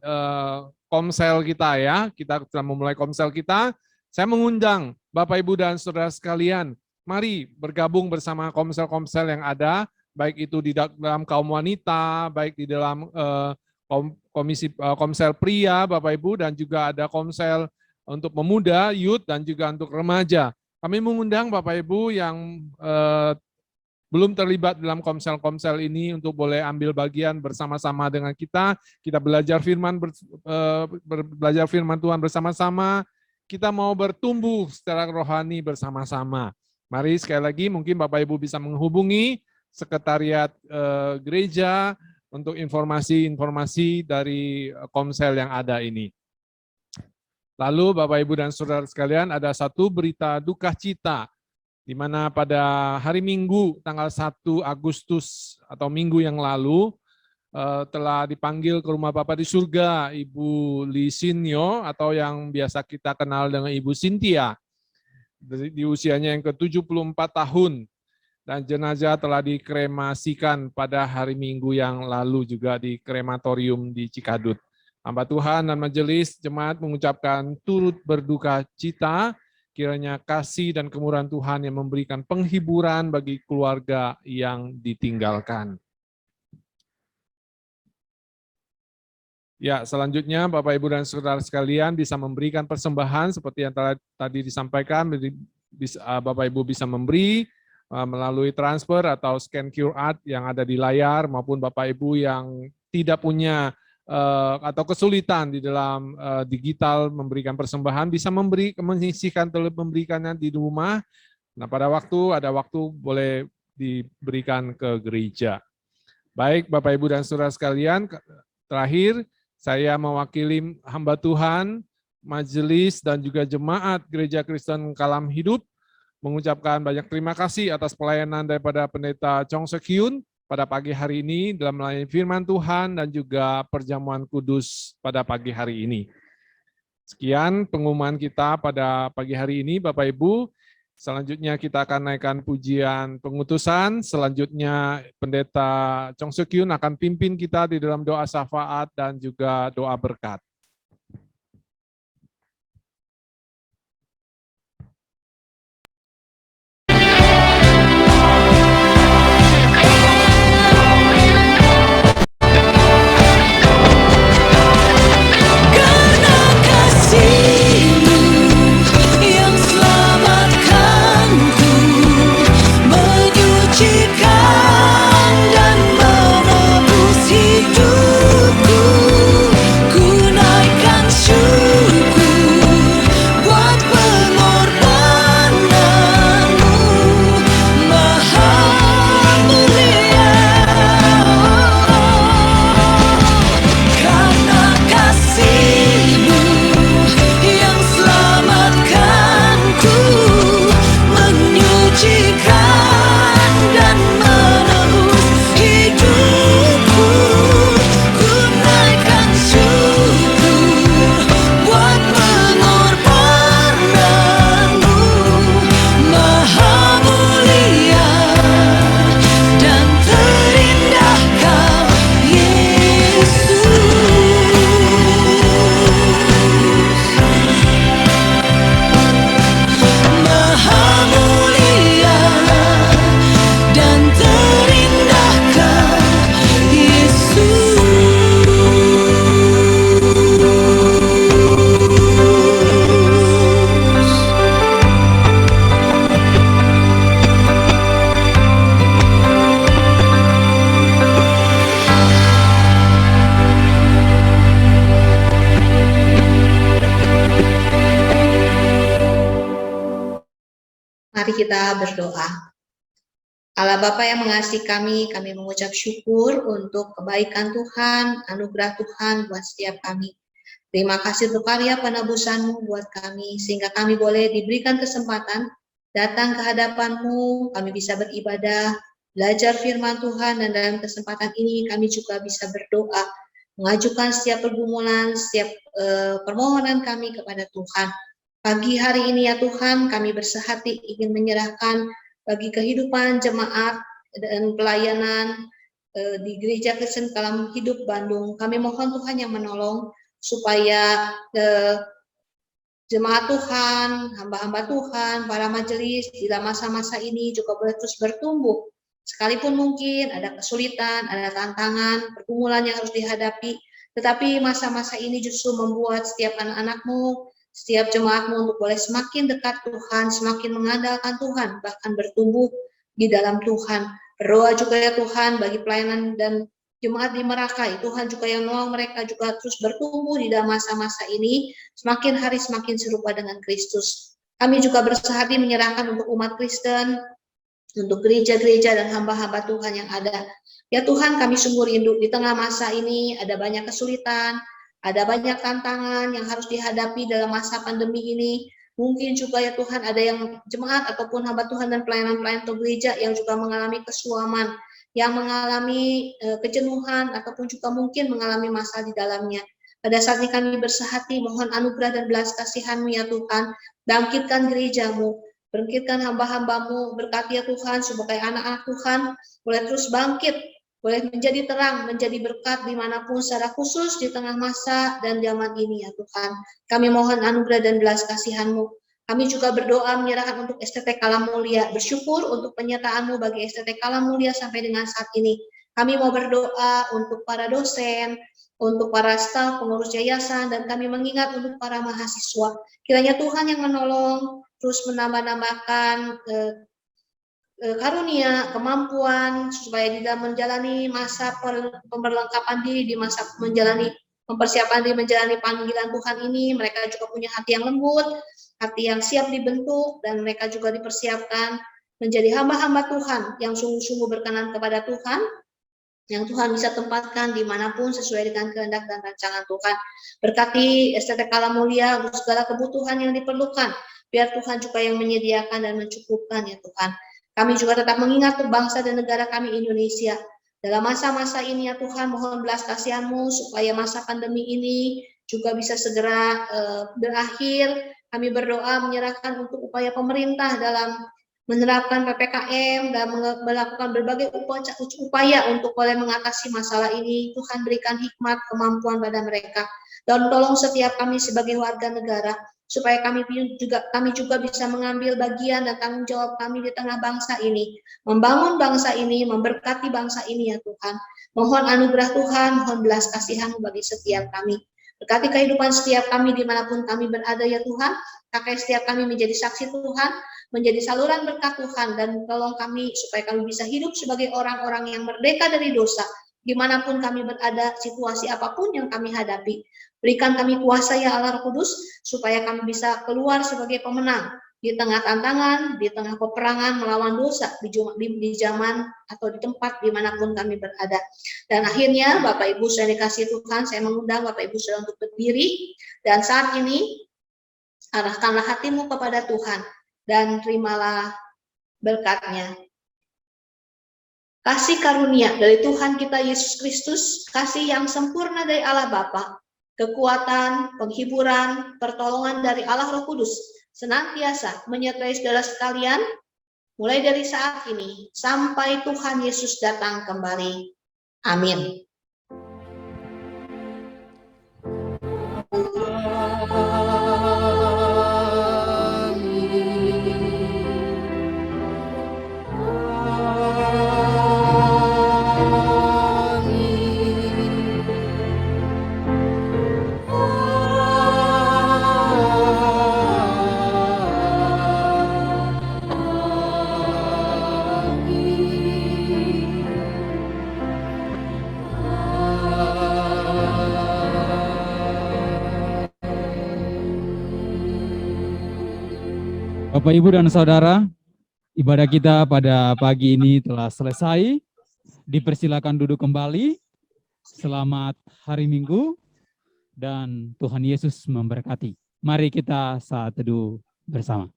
S5: komsel kita ya, kita telah memulai komsel kita. Saya mengundang Bapak Ibu dan Saudara sekalian, mari bergabung bersama komsel-komsel yang ada, baik itu di dalam kaum wanita, baik di dalam komisi komsel pria, Bapak Ibu, dan juga ada komsel untuk pemuda, youth, dan juga untuk remaja. Kami mengundang Bapak Ibu yang belum terlibat dalam komsel-komsel ini untuk boleh ambil bagian bersama-sama dengan kita. Kita belajar firman belajar firman Tuhan bersama-sama. Kita mau bertumbuh secara rohani bersama-sama. Mari sekali lagi mungkin Bapak Ibu bisa menghubungi sekretariat gereja untuk informasi-informasi dari komsel yang ada ini. Lalu Bapak, Ibu, dan Saudara sekalian, ada satu berita duka cita, di mana pada hari Minggu tanggal 1 Agustus atau minggu yang lalu, telah dipanggil ke rumah Bapa di surga Ibu Lisinyo atau yang biasa kita kenal dengan Ibu Cynthia di usianya yang ke-74 tahun, dan jenazah telah dikremasikan pada hari Minggu yang lalu juga di krematorium di Cikadut. Hamba Tuhan dan majelis jemaat mengucapkan turut berduka cita, kiranya kasih dan kemurahan Tuhan yang memberikan penghiburan bagi keluarga yang ditinggalkan. Ya, selanjutnya Bapak, Ibu, dan Saudara sekalian bisa memberikan persembahan seperti yang tadi disampaikan. Bapak, Ibu bisa memberi melalui transfer atau scan QR yang ada di layar, maupun Bapak, Ibu yang tidak punya atau kesulitan di dalam digital memberikan persembahan bisa menyisihkan memberikannya di rumah. Nah, pada ada waktu boleh diberikan ke gereja. Baik Bapak, Ibu, dan Saudara sekalian, terakhir saya mewakili hamba Tuhan, majelis, dan juga jemaat Gereja Kristen Kalam Hidup mengucapkan banyak terima kasih atas pelayanan daripada Pendeta Chong Seok-hyun pada pagi hari ini dalam melayani firman Tuhan dan juga perjamuan kudus pada pagi hari ini. Sekian pengumuman kita pada pagi hari ini, Bapak Ibu. Selanjutnya kita akan naikkan pujian pengutusan. Selanjutnya Pendeta Chong Seok-hyun akan pimpin kita di dalam doa syafaat dan juga doa berkat.
S4: Mari kita berdoa. Allah Bapa yang mengasihi kami mengucap syukur untuk kebaikan Tuhan, anugerah Tuhan buat setiap kami. Terima kasih untuk karya penebusan-Mu buat kami, sehingga kami boleh diberikan kesempatan datang ke hadapan-Mu, kami bisa beribadah, belajar firman Tuhan, dan dalam kesempatan ini kami juga bisa berdoa, mengajukan setiap pergumulan, setiap permohonan kami kepada Tuhan. Pagi hari ini ya Tuhan, kami bersehati ingin menyerahkan bagi kehidupan jemaat dan pelayanan di Gereja Kristen Kalam Hidup Bandung. Kami mohon Tuhan yang menolong supaya jemaat Tuhan, hamba-hamba Tuhan, para majelis di dalam masa-masa ini juga boleh terus bertumbuh. Sekalipun mungkin ada kesulitan, ada tantangan, pergumulan yang harus dihadapi, tetapi masa-masa ini justru membuat setiap anak-anak-Mu, setiap jemaat-Mu untuk boleh semakin dekat Tuhan, semakin mengandalkan Tuhan, bahkan bertumbuh di dalam Tuhan. Berdoa juga ya Tuhan bagi pelayanan dan jemaat di Merakai, Tuhan juga yang menolong mereka juga terus bertumbuh di dalam masa-masa ini, semakin hari semakin serupa dengan Kristus. Kami juga bersehati menyerahkan untuk umat Kristen, untuk gereja-gereja dan hamba-hamba Tuhan yang ada. Ya Tuhan, kami sungguh rindu di tengah masa ini ada banyak kesulitan, Ada banyak tantangan yang harus dihadapi dalam masa pandemi ini. Mungkin juga ya Tuhan ada yang jemaat ataupun hamba Tuhan dan pelayanan-pelayanan atau gereja yang juga mengalami kesuaman, yang mengalami kejenuhan ataupun juga mungkin mengalami masalah di dalamnya. Pada saat ini kami bersehati mohon anugerah dan belas kasihan-Mu ya Tuhan. Bangkitkan gereja-Mu, bangkitkan hamba-hamba-Mu, berkati ya Tuhan supaya anak-anak Tuhan boleh terus bangkit, boleh menjadi terang, menjadi berkat dimanapun secara khusus di tengah masa dan zaman ini ya Tuhan. Kami mohon anugerah dan belas kasihan-Mu. Kami juga berdoa menyerahkan untuk STT Kalam Mulia, bersyukur untuk penyertaan-Mu bagi STT Kalam Mulia sampai dengan saat ini. Kami mau berdoa untuk para dosen, untuk para staf, pengurus yayasan, dan kami mengingat untuk para mahasiswa. Kiranya Tuhan yang menolong, terus menambah-nambahkan karunia, kemampuan, supaya di dalam menjalani masa pemberlengkapan diri, di masa mempersiapkan diri menjalani panggilan Tuhan ini, mereka juga punya hati yang lembut, hati yang siap dibentuk, dan mereka juga dipersiapkan menjadi hamba-hamba Tuhan yang sungguh-sungguh berkenan kepada Tuhan, yang Tuhan bisa tempatkan dimanapun sesuai dengan kehendak dan rancangan Tuhan. Berkati STT Kalam Mulia untuk segala kebutuhan yang diperlukan, biar Tuhan juga yang menyediakan dan mencukupkan ya Tuhan. Kami juga tetap mengingat bangsa dan negara kami Indonesia. Dalam masa-masa ini ya Tuhan, mohon belas kasihan-Mu supaya masa pandemi ini juga bisa segera berakhir. Kami berdoa menyerahkan untuk upaya pemerintah dalam menerapkan PPKM dan melakukan berbagai upaya untuk boleh mengatasi masalah ini. Tuhan berikan hikmat, kemampuan pada mereka. Dan tolong setiap kami sebagai warga negara, supaya kami juga bisa mengambil bagian dan tanggung jawab kami di tengah bangsa ini, membangun bangsa ini, memberkati bangsa ini ya Tuhan. Mohon anugerah Tuhan, mohon belas kasihan bagi setiap kami. Berkati kehidupan setiap kami dimanapun kami berada ya Tuhan. Pakai setiap kami menjadi saksi Tuhan, menjadi saluran berkat Tuhan, dan tolong kami supaya kami bisa hidup sebagai orang-orang yang merdeka dari dosa, dimanapun kami berada, situasi apapun yang kami hadapi. Berikan kami kuasa ya Allah Roh Kudus, supaya kami bisa keluar sebagai pemenang di tengah tantangan, di tengah peperangan melawan dosa di zaman atau di tempat dimanapun kami berada. Dan akhirnya Bapak Ibu saya dikasih Tuhan, saya mengundang Bapak Ibu saudara untuk berdiri, dan saat ini arahkanlah hatimu kepada Tuhan dan terimalah berkat-Nya. Kasih karunia dari Tuhan kita Yesus Kristus, kasih yang sempurna dari Allah Bapa, kekuatan, penghiburan, pertolongan dari Allah Roh Kudus senantiasa menyertai saudara sekalian, mulai dari saat ini sampai Tuhan Yesus datang kembali. Amin.
S1: Bapak, Ibu, dan Saudara, ibadah kita pada pagi ini telah selesai. Dipersilakan duduk kembali. Selamat hari Minggu, dan Tuhan Yesus memberkati. Mari kita saat teduh bersama.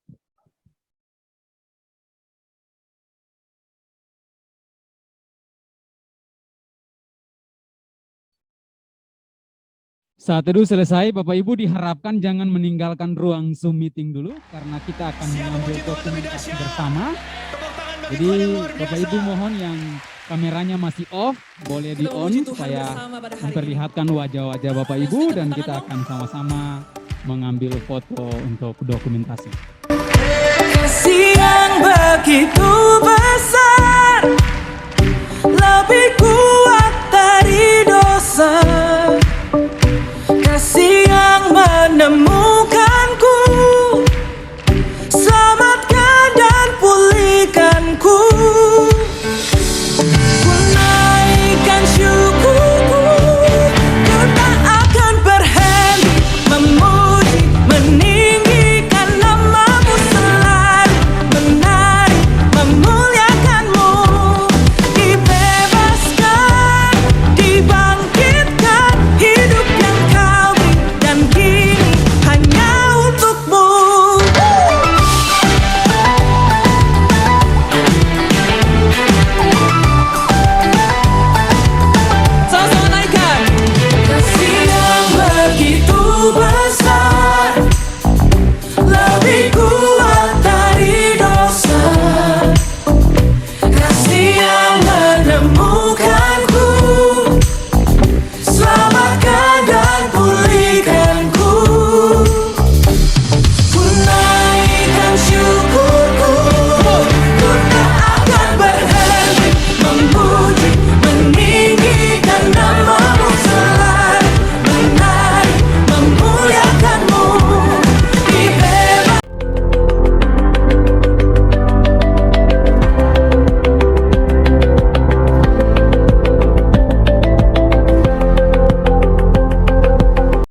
S1: Saat teduh selesai, Bapak Ibu diharapkan jangan meninggalkan ruang Zoom meeting dulu, karena kita akan mengambil dokumentasi bersama. Jadi Bapak Ibu mohon yang kameranya masih off, boleh di on supaya memperlihatkan wajah-wajah Bapak Ibu, dan kita akan sama-sama mengambil foto untuk dokumentasi.
S2: Kasih yang begitu besar, lebih kuat dari dosa. Kasih yang menemukanku, selamatkan dan pulihkanku. Ku naikkan syukurku, ku tak akan berhenti memuji, meninggikan nama-Mu selalu, menari, memuliakan-Mu, dibebaskan. lebih kuat.